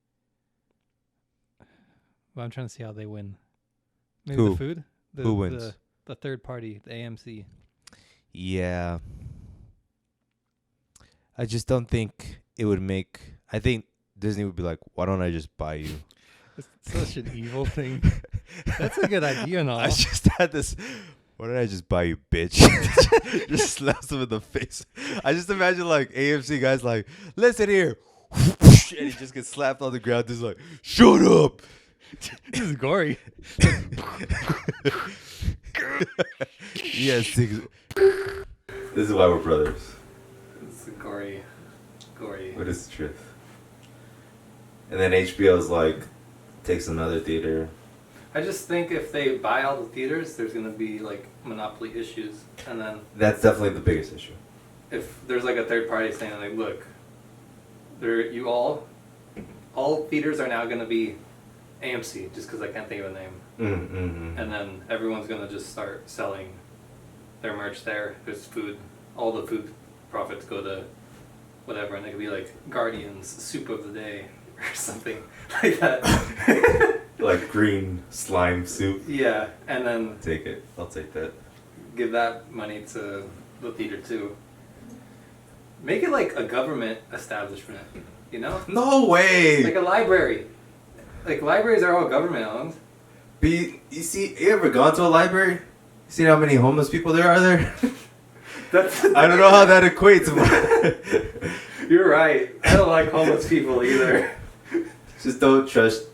C: Well, I'm trying to see how they win. Maybe the food?
B: Who wins?
C: The third party, the AMC.
B: Yeah. I just don't think it would make... I think Disney would be like, why don't I just buy you?
C: It's such an evil thing. That's a good idea and all.
B: I just had this... Why did I just buy you, bitch? Just slaps him in the face. I just imagine like AMC guys like, listen here. And he just gets slapped on the ground. Just like, shut up.
C: This is gory.
B: Yes. This is why we're brothers.
C: It's gory.
B: What is the truth? And then HBO's like, takes another theater.
C: I just think if they buy all the theaters, there's gonna be like monopoly issues, and then
B: That's definitely the biggest issue.
C: if there's like a third party saying like, look, all theaters are now gonna be AMC, just because I can't think of a name, and then everyone's gonna just start selling their merch there. There's food, all the food profits go to whatever, and it could be like Guardians Soup of the Day or something like that.
B: Like green slime soup.
C: Yeah, and then
B: Take it. I'll take that.
C: give that money to the theater too. Make it like a government establishment, you know?
B: No way.
C: Like a library. Like libraries are all government owned.
B: You ever gone to a library? Seen how many homeless people there are there? I don't know how that equates, but
C: You're right. I don't like homeless people either.
B: just don't trust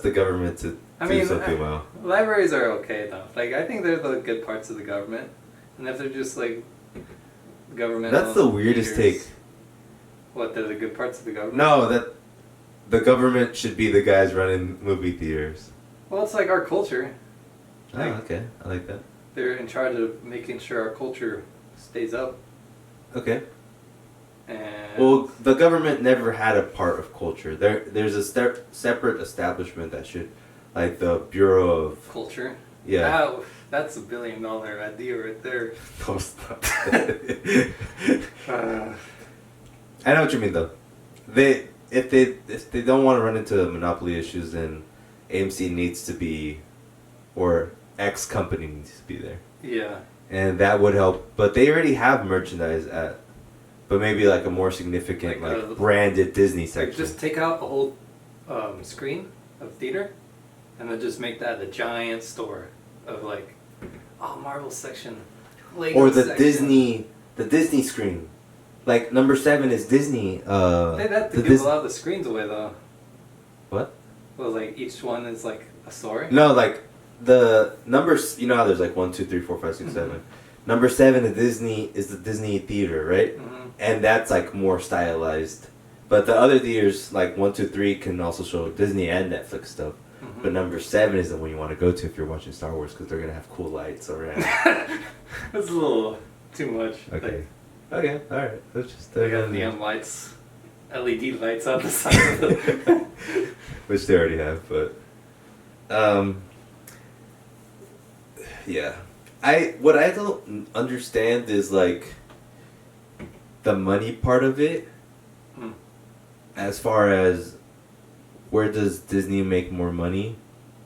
B: the government to do something well.
C: Libraries are okay though. Like I think they're the good parts of the government, and if they're just like government.
B: That's the weirdest take.
C: What? They're the good parts of the government?
B: No, that the government should be the guys running movie theaters.
C: Well, it's like our culture.
B: Oh, okay. I like that.
C: They're in charge of making sure our culture stays up.
B: Okay.
C: And
B: Well, the government never had a part of culture. There's a separate establishment that should, like the Bureau of...
C: culture.
B: Yeah.
C: Wow, that's $1 billion idea right there.
B: No, stop. I know what you mean though. If they don't want to run into monopoly issues, then AMC needs to be, or X company needs to be there.
C: Yeah.
B: And that would help. But they already have merchandise but maybe like a more significant, like branded Disney section.
C: Like just take out a whole screen of theater, and then just make that a giant store of like, Marvel section, Lego
B: or the
C: section.
B: Disney screen. Like number 7 is Disney.
C: They'd have to give a lot of the screens away though.
B: What?
C: Well, like each one is like a story.
B: No, like the numbers. You know how there's like 1, 2, 3, 4, 5, 6, 7. Number 7 is the Disney theater, right?
C: Mm-hmm.
B: And that's like more stylized. But the other theaters, like 1, 2, 3, can also show Disney and Netflix stuff.
C: Mm-hmm.
B: But number 7 is the one you want to go to if you're watching Star Wars, because they're gonna have cool lights around.
C: That's a little too much.
B: Okay. Okay. All right. Let's just.
C: They got neon lights, LED lights on the side of the.
B: Which they already have, but. Yeah. What I don't understand is like the money part of it. As far as where does Disney make more money,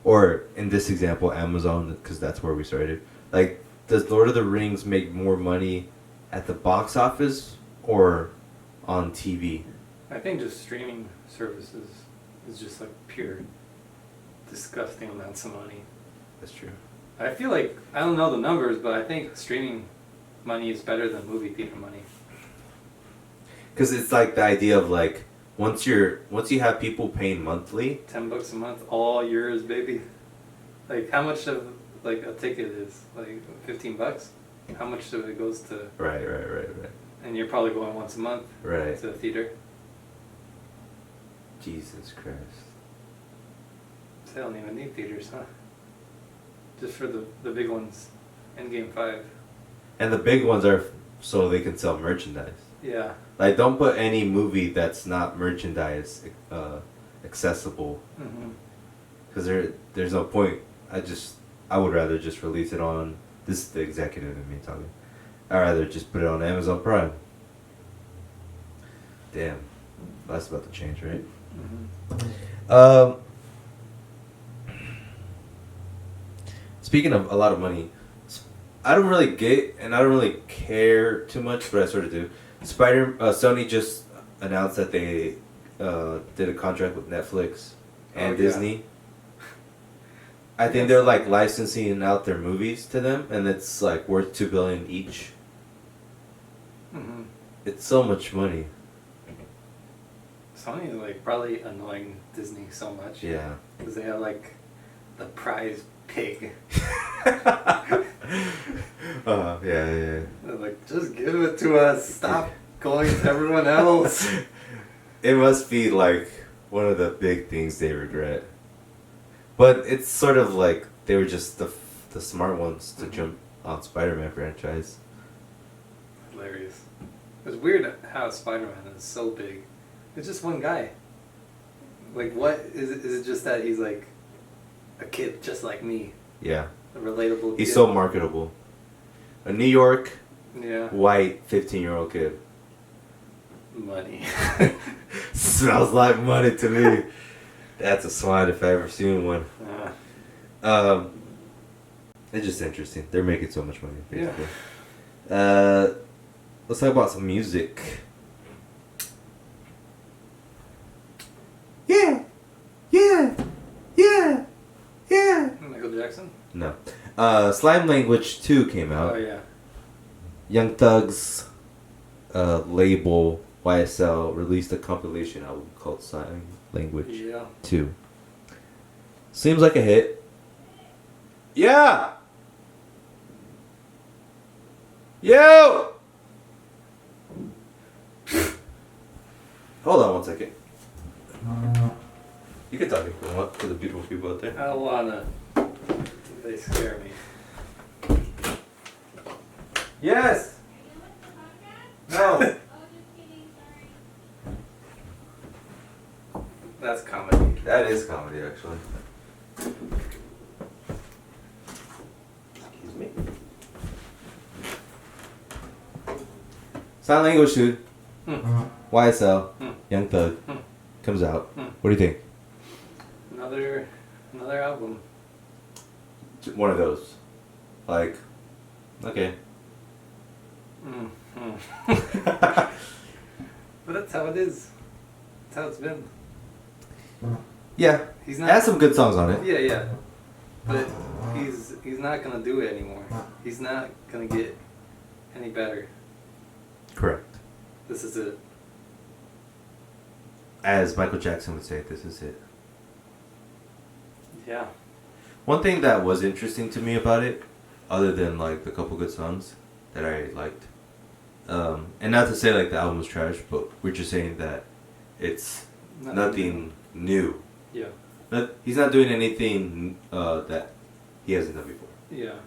B: or in this example Amazon, because that's where we started. Like, does Lord of the Rings make more money at the box office or on TV?
C: I think just streaming services is just like pure disgusting amounts of money.
B: That's true.
C: I feel like, I don't know the numbers, but I think streaming money is better than movie theater money.
B: Because it's like the idea of like, once you have people paying monthly,
C: $10 a month, all yours, baby. Like how much of like a ticket is like $15? How much of it goes to?
B: Right.
C: And you're probably going once a month.
B: Right.
C: To the theater.
B: Jesus Christ.
C: They don't even need theaters, huh? Just for the big ones. Endgame 5.
B: And the big ones are so they can sell merchandise.
C: Yeah.
B: Like, don't put any movie that's not merchandise accessible. Because there's no point. I would rather just release it on, this is the executive in me talking, I'd rather just put it on Amazon Prime. Damn. That's about to change, right? Speaking of a lot of money, I don't really get, and I don't really care too much, but I sort of do. Sony just announced that they did a contract with Netflix and Disney. I think they're like licensing out their movies to them, and it's like worth $2 billion each.
C: Mm-hmm.
B: It's so much money.
C: Sony is like probably annoying Disney so much.
B: Yeah.
C: Because they have like the prize pig.
B: Yeah.
C: They're like, just give it to us. Stop going to everyone else.
B: It must be like one of the big things they regret. But it's sort of like they were just the smart ones to jump on Spider-Man franchise.
C: Hilarious. It's weird how Spider-Man is so big. It's just one guy. Like, what is it? Is it just that he's like a kid just like me?
B: Yeah.
C: A relatable.
B: He's
C: kid?
B: so marketable. A New York,
C: yeah,
B: white 15-year-old kid.
C: Money.
B: Smells like money to me. That's a swine if I ever seen one. It's just interesting. They're making so much money, basically. Yeah. Let's talk about some music. Yeah.
C: Michael Jackson?
B: No. Slime Language 2 came out.
C: Oh, yeah.
B: Young Thug's label, YSL, released a compilation album called Slime Language 2. Seems like a hit. Yeah! Yo! Hold on one second. You can talk if you want to the beautiful people out there.
C: I don't wanna. They scare me.
B: Yes! No!
C: That's comedy.
B: That is comedy, actually. Excuse me. Sign Language 2. YSL. Young Thug. Comes out. What do you think?
C: Another album.
B: One of those. Like, okay.
C: But that's how it is. That's how it's been.
B: Yeah.
C: He's
B: It
C: not.
B: has some good songs on it.
C: Yeah. But he's not gonna do it anymore. He's not gonna get any better.
B: Correct.
C: This is it.
B: As Michael Jackson would say, this is it.
C: Yeah.
B: One thing that was interesting to me about it, other than like the couple good songs that I liked, and not to say like the album was trash, but we're just saying that it's nothing new.
C: Yeah.
B: He's not doing anything that he hasn't done before.
C: Yeah.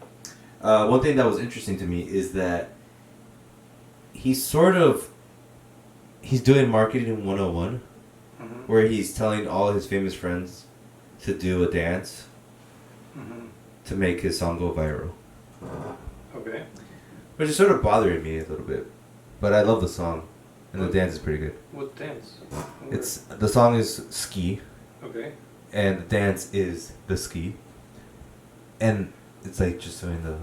B: One thing that was interesting to me is that he's doing marketing 101, where he's telling all his famous friends to do a dance to make his song go viral.
C: Okay.
B: Which is sort of bothering me a little bit. But I love the song, and the dance is pretty good.
C: What dance?
B: The song is Ski,
C: Okay.
B: and the dance is the Ski. And it's like just doing the...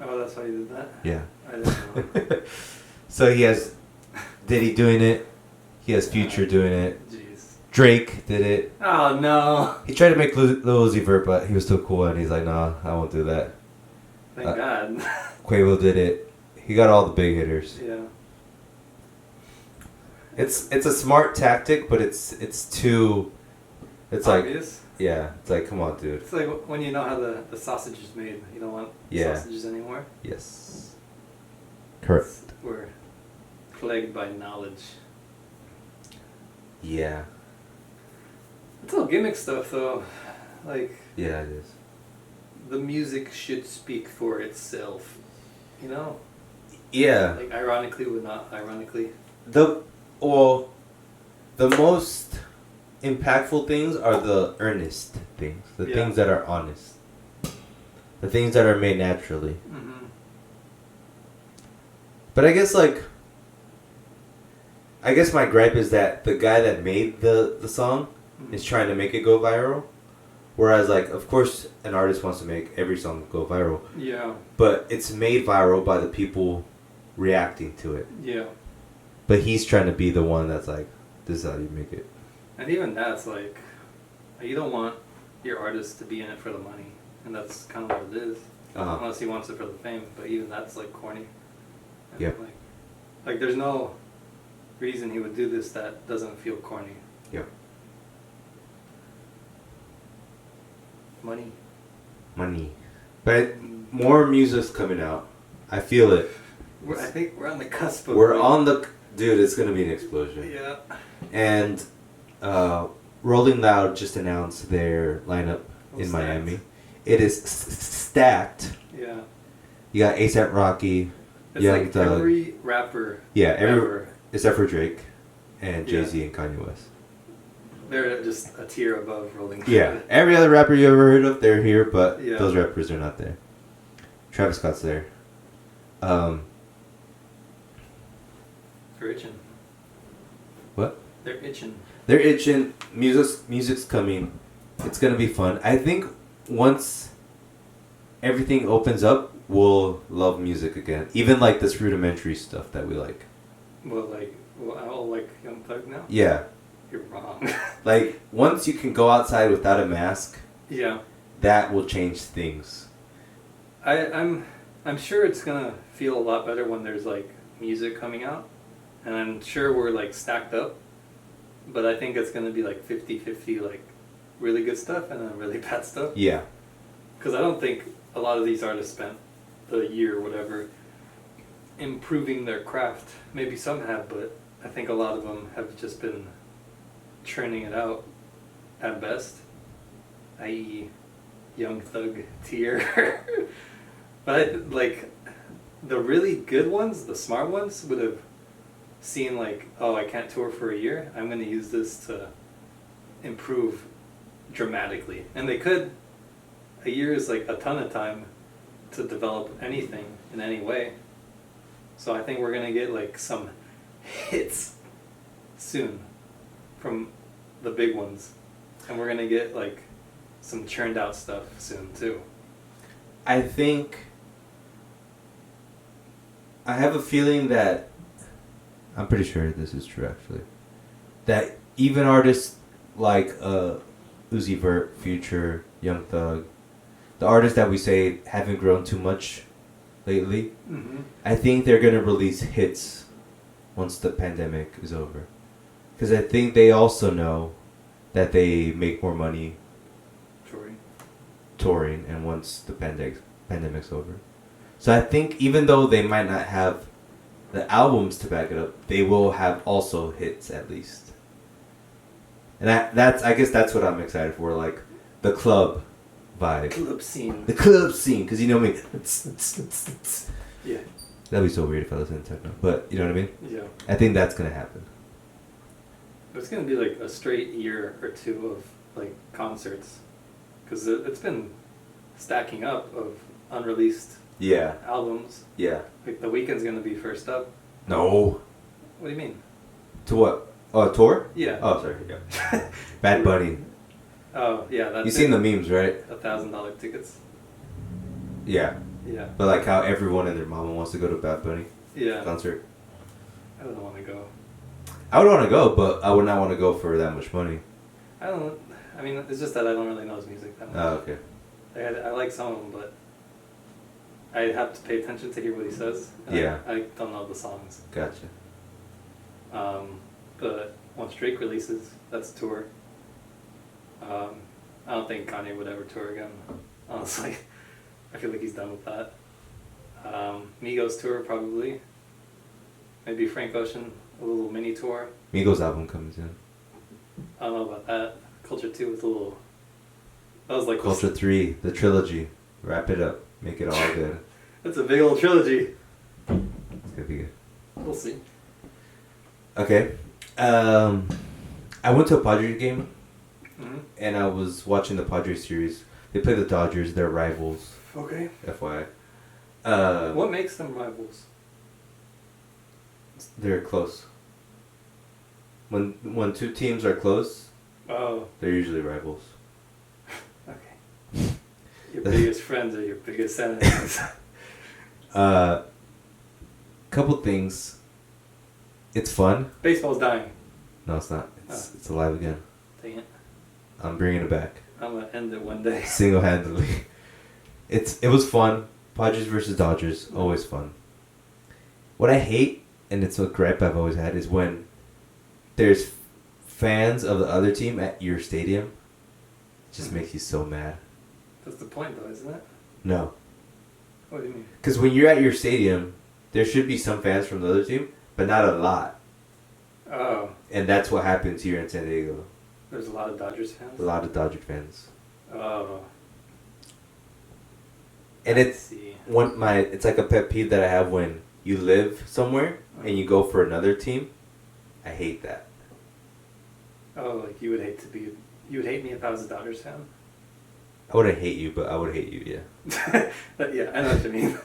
C: Oh, that's why you did that?
B: Yeah.
C: I didn't know.
B: So he has Diddy doing it. He has Future doing it.
C: Jeez.
B: Drake did it.
C: Oh, no.
B: He tried to make Lil Uzi Vert, but he was too cool, and he's like, nah, I won't do that.
C: Thank God.
B: Quavo did it. He got all the big hitters.
C: Yeah.
B: It's a smart tactic, but it's too... It's
C: obvious?
B: like... Yeah, it's like, come on, dude.
C: It's like when you know how the sausage is made. You don't want sausages anymore.
B: Yes. Correct.
C: We're plagued by knowledge.
B: Yeah.
C: It's all gimmick stuff, though. Like...
B: Yeah, it is.
C: The music should speak for itself. You know?
B: Yeah.
C: Like, ironically, but not ironically.
B: The most impactful things are the earnest things. The things that are honest. The things that are made naturally. But I guess, like... I guess my gripe is that the guy that made the song is trying to make it go viral. Whereas, like, of course, an artist wants to make every song go viral.
C: Yeah.
B: But it's made viral by the people reacting to it.
C: Yeah.
B: But he's trying to be the one that's like, this is how you make it.
C: And even that's like, you don't want your artist to be in it for the money, and that's kind of what it is. Unless he wants it for the fame, but even that's like corny. And
B: Yeah.
C: Like there's no reason he would do this that doesn't feel corny.
B: Yeah.
C: Money.
B: But more music's coming out. I feel it.
C: I think we're on the cusp of
B: Dude, it's gonna be an explosion.
C: Yeah.
B: And Rolling Loud just announced their lineup in
C: Stacked.
B: Miami. It is stacked.
C: Yeah.
B: You got A$AP Rocky,
C: It's
B: Young
C: like
B: Thug.
C: every rapper
B: Every except for Drake and
C: Yeah.
B: Jay-Z and Kanye West.
C: they're just a tier above Rolling.
B: Yeah, every other rapper you ever heard of, they're here, but
C: Yeah.
B: those rappers are not there. Travis Scott's there.
C: They're itching.
B: What?
C: They're itching.
B: They're itching. Music's coming. It's gonna be fun. I think once everything opens up, we'll love music again. Even like this rudimentary stuff that we like.
C: Well, I'll like Young Thug now.
B: Yeah.
C: You're wrong.
B: Like once you can go outside without a mask,
C: Yeah.
B: that will change things.
C: I'm sure it's gonna feel a lot better when there's like music coming out, and I'm sure we're like stacked up, but I think it's gonna be like 50-50, like really good stuff and then really bad stuff.
B: Yeah.
C: Because I don't think a lot of these artists spent the year or whatever improving their craft. Maybe some have, but I think a lot of them have just been churning it out at best, i.e. Young Thug tier. But like the really good ones, the smart ones, would have seen like, oh, I can't tour for a year, I'm going to use this to improve dramatically. And they could. A year is like a ton of time to develop anything in any way. So I think we're going to get like some hits soon from the big ones. And we're going to get like some churned out stuff soon too.
B: I think I have a feeling that I'm pretty sure this is true actually. That even artists like Uzi Vert, Future, Young Thug, the artists that we say haven't grown too much lately, I think they're gonna release hits once the pandemic is over, because I think they also know that they make more money touring, and once the pandemic's over. So I think even though they might not have the albums to back it up, they will have also hits at least. And I guess that's what I'm excited for, like the club vibe. The club scene, because you know me.
C: Yeah.
B: That'd be so weird if I listened to techno, but you know what I mean?
C: Yeah.
B: I think that's gonna happen.
C: But it's going to be like a straight year or two of like concerts. Because it's been stacking up of unreleased albums.
B: Yeah.
C: Like The Weeknd's going to be first up.
B: No.
C: What do you mean?
B: To what? Oh, a tour?
C: Yeah.
B: Oh, sorry. Yeah. Bad Bunny.
C: Oh, yeah. That's
B: You seen the memes, right?
C: $1,000 tickets.
B: Yeah.
C: Yeah.
B: But like how everyone and their mama wants to go to Bad Bunny
C: Yeah.
B: concert.
C: I don't want to go.
B: I would want to go, but I would not want to go for that much money.
C: I don't know. I mean, it's just that I don't really know his music that much.
B: Oh, okay.
C: I like some of them, but I have to pay attention to hear what he says. And
B: Yeah.
C: I don't know the songs.
B: Gotcha.
C: But once Drake releases, that's tour. I don't think Kanye would ever tour again, honestly. I feel like he's done with that. Migos tour, probably. Maybe Frank Ocean, a little mini tour.
B: Migos album comes in.
C: I don't know about that. Culture 2 was a little... That was like...
B: Culture 3, the trilogy. Wrap it up. Make it all good.
C: That's a big old trilogy.
B: It's gonna be good.
C: We'll see.
B: Okay. I went to a Padres game,
C: Mm-hmm.
B: and I was watching the Padres series. They play the Dodgers. They're rivals.
C: Okay.
B: FYI.
C: What makes them rivals?
B: They're close. When two teams are close,
C: Oh,
B: they're usually rivals.
C: okay. Your biggest friends are your biggest enemies.
B: Couple things. It's fun.
C: Baseball's dying.
B: No, it's not. It's alive again.
C: Dang it.
B: I'm bringing it back.
C: I'm gonna end it one day.
B: Single-handedly. It was fun. Padres versus Dodgers, always fun. What I hate, and it's a gripe I've always had, is when there's fans of the other team at your stadium. It just makes you so mad.
C: That's the point, though, isn't it?
B: No.
C: What do you mean?
B: Because when you're at your stadium, there should be some fans from the other team, but not a lot.
C: Oh.
B: And that's what happens here in San Diego.
C: There's a lot of Dodgers fans?
B: A lot of Dodger fans.
C: Oh.
B: And it's like a pet peeve that I have when you live somewhere and you go for another team. I hate that.
C: Oh, like you would hate me if I was a Dodgers fan?
B: I wouldn't hate you, but I would hate you, yeah.
C: Yeah, I know what you mean.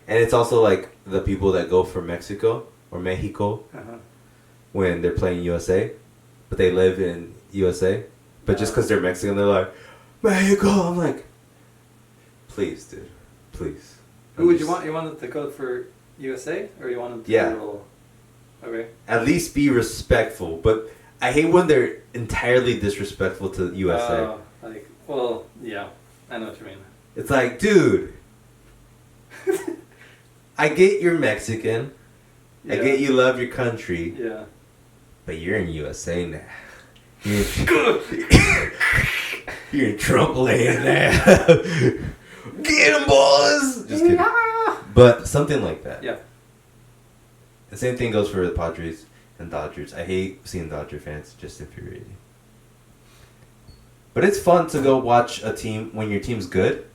B: And it's also like the people that go for Mexico or Mexico when they're playing USA, but they live in USA. But just because they're Mexican, they're like, Mexico. I'm like, please, dude. Please.
C: Who would you want? You wanted to go for USA? Or you wanted to
B: Yeah.
C: Okay.
B: At least be respectful. But I hate when they're entirely disrespectful to USA.
C: Well, yeah. I know what you mean.
B: It's like, dude, I get you're Mexican.
C: Yeah.
B: I get you love your country.
C: Yeah.
B: But you're in USA now. You're in Trump land now. Get 'em, boys! Just kidding. But something like that.
C: Yeah.
B: The same thing goes for the Padres and Dodgers. I hate seeing Dodger fans. Just infuriating. But it's fun to go watch a team when your team's good.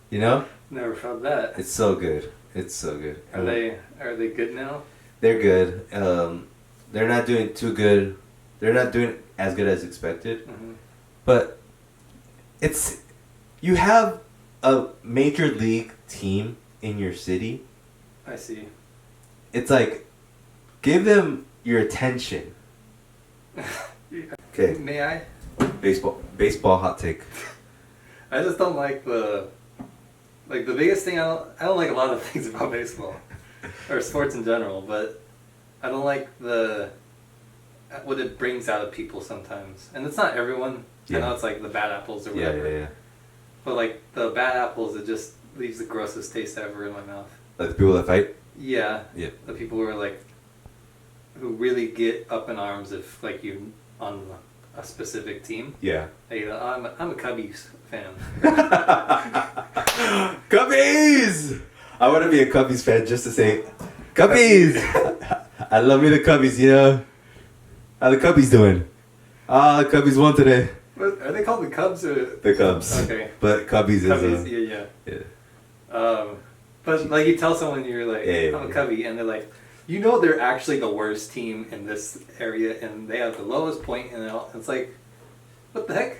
B: You know?
C: Never felt that.
B: It's so good. It's so good.
C: Are they good now?
B: They're good. They're not doing too good. They're not doing as good as expected.
C: Mm-hmm.
B: But you have a major league team in your city.
C: I see.
B: It's like, give them your attention. Okay.
C: May I?
B: Baseball hot take.
C: I just don't like the biggest thing. I don't like a lot of things about baseball or sports in general, but I don't like what it brings out of people sometimes. And it's not everyone.
B: Yeah.
C: I know it's like the bad apples or whatever.
B: Yeah.
C: But like the bad apples, it just leaves the grossest taste ever in my mouth.
B: Like the people that fight?
C: Yeah.
B: Yeah.
C: The people who are like, who really get up in arms if like you on a specific team.
B: Yeah.
C: Like, I'm a Cubbies fan.
B: Cubbies! I want to be a Cubbies fan just to say, Cubbies! I love me the Cubbies, you know? How the Cubbies doing? The Cubbies won today.
C: What, are they called the Cubs or
B: The Cubs.
C: Okay.
B: But Cubbies
C: Cubbies?
B: is
C: Yeah. But like you tell someone you're like, I'm a Cubby, and they're like, you know, they're actually the worst team in this area, and they have the lowest point, and it's like, what the heck?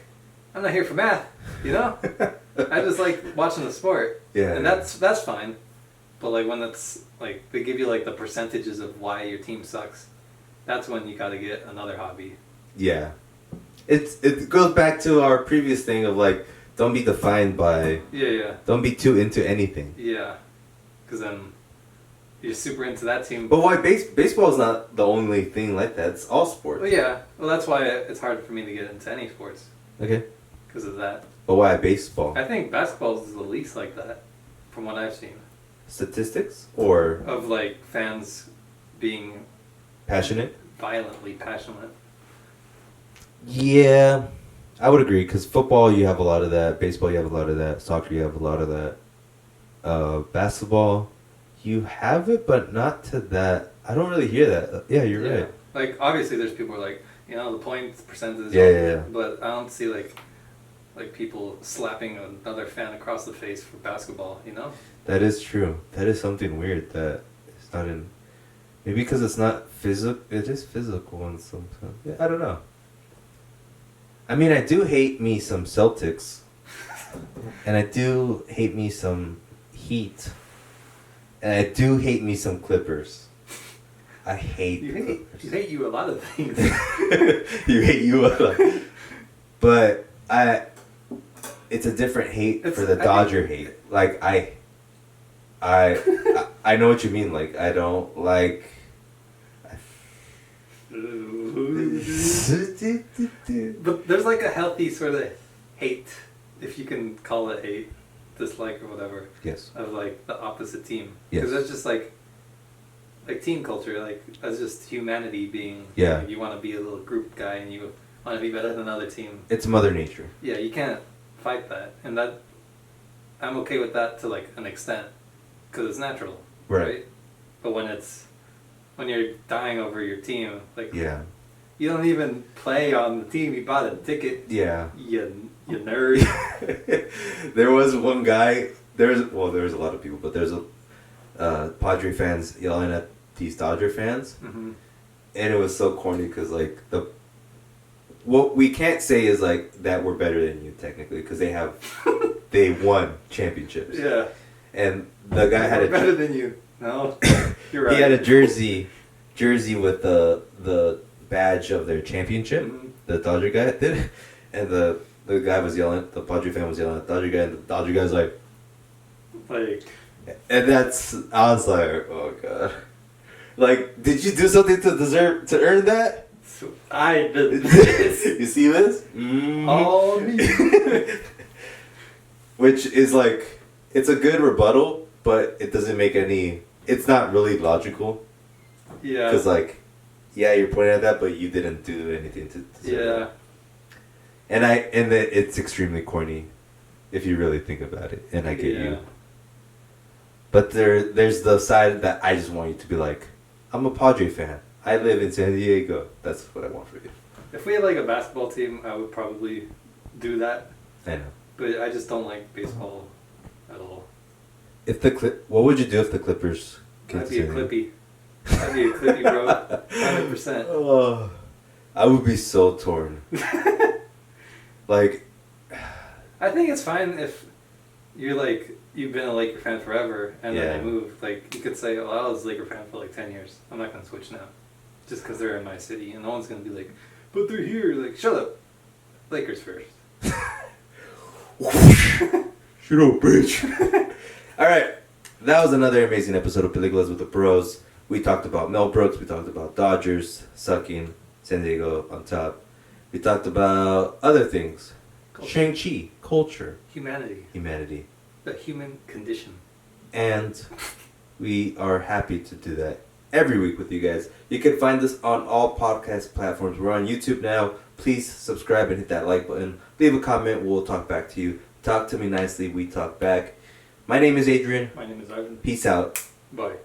C: I'm not here for math, you know? I just like watching the sport.
B: Yeah.
C: And that's fine. But like when it's like they give you like the percentages of why your team sucks, that's when you gotta get another hobby.
B: Yeah. It goes back to our previous thing of like, don't be defined by...
C: Yeah.
B: Don't be too into anything.
C: Yeah. Because then you're super into that team.
B: But why baseball is not the only thing like that. It's all sports.
C: Well, yeah. Well, that's why it's hard for me to get into any sports.
B: Okay.
C: Because of that.
B: But why baseball?
C: I think basketball is the least like that, from what I've seen.
B: Statistics? Or...
C: Of like fans being...
B: Passionate?
C: Violently passionate.
B: Yeah. I would agree, because football you have a lot of that. Baseball you have a lot of that. Soccer you have a lot of that. Basketball, you have it, but not to that. I don't really hear that. Yeah, you're right.
C: Like, obviously there's people who are like, you know, the points, percentages.
B: Yeah.
C: But I don't see like people slapping another fan across the face for basketball, you know?
B: That is true. That is something weird that it's not in... Maybe because it's not physical. It is physical in some sense. Yeah, I don't know. I mean, I do hate me some Celtics. And I do hate me some Heat. And I do hate me some Clippers. I hate the Clippers.
C: You hate you a lot of things.
B: You hate you a lot. But it's a different hate for the Dodger hate. Like, I know what you mean. Like, I don't like...
C: But there's like a healthy sort of hate, if you can call it hate, dislike or whatever,
B: Yes.
C: of like the opposite team.
B: Yes.
C: Because that's just like team culture. Like that's just humanity being.
B: Yeah.
C: Like, you want to be a little group guy and you want to be better than another team.
B: It's Mother Nature.
C: Yeah, you can't fight that, and that I'm okay with that to like an extent, because it's natural,
B: Right.
C: But when you're dying over your team, like
B: Yeah.
C: you don't even play on the team. You bought a ticket.
B: Yeah.
C: You nerd.
B: There was one guy. There was a lot of people, but there's a Padre fans yelling at these Dodger fans,
C: Mm-hmm.
B: and it was so corny because like what we can't say is like that we're better than you technically because they won championships.
C: Yeah.
B: And the guy had
C: We're better than you. No, you're right.
B: He had a jersey with the badge of their championship.
C: Mhm.
B: The Dodger guy did, and the guy was yelling. The Padre fan was yelling at the Dodger guy, and the Dodger guy's like, and I was like, oh god, like, did you do something to earn that?
C: I did.
B: You see this? Mm-hmm.
C: All me.
B: Which is like, it's a good rebuttal, but it doesn't make any. It's not really logical.
C: Yeah.
B: Because like, yeah, you're pointing at that, but you didn't do anything to deserve it. And it's extremely corny, if you really think about it. And I get you. But there's the side that I just want you to be like, I'm a Padre fan. I live in San Diego. That's what I want for you.
C: If we had like a basketball team, I would probably do that.
B: I know.
C: But I just don't like baseball at all.
B: What would you do if the Clippers?
C: I'd be a Clippy. I'd be a Clippy, bro. 100%.
B: Oh, I would be so torn. Like,
C: I think it's fine if you're like you've been a Laker fan forever and then they move. Like you could say, "Oh, I was a Laker fan for like 10 years. I'm not gonna switch now, just because they're in my city." And no one's gonna be like, "But they're here." Like, shut up. Lakers first.
B: Shut up, bitch. All right, that was another amazing episode of Peliculas with the Bros. We talked about Mel Brooks. We talked about Dodgers sucking, San Diego on top. We talked about other things. Shang-Chi, culture, humanity,
C: the human condition.
B: And we are happy to do that every week with you guys. You can find us on all podcast platforms. We're on YouTube now. Please subscribe and hit that like button. Leave a comment. We'll talk back to you. Talk to me nicely. We talk back. My name is Adrian.
C: My name is Ivan.
B: Peace out.
C: Bye.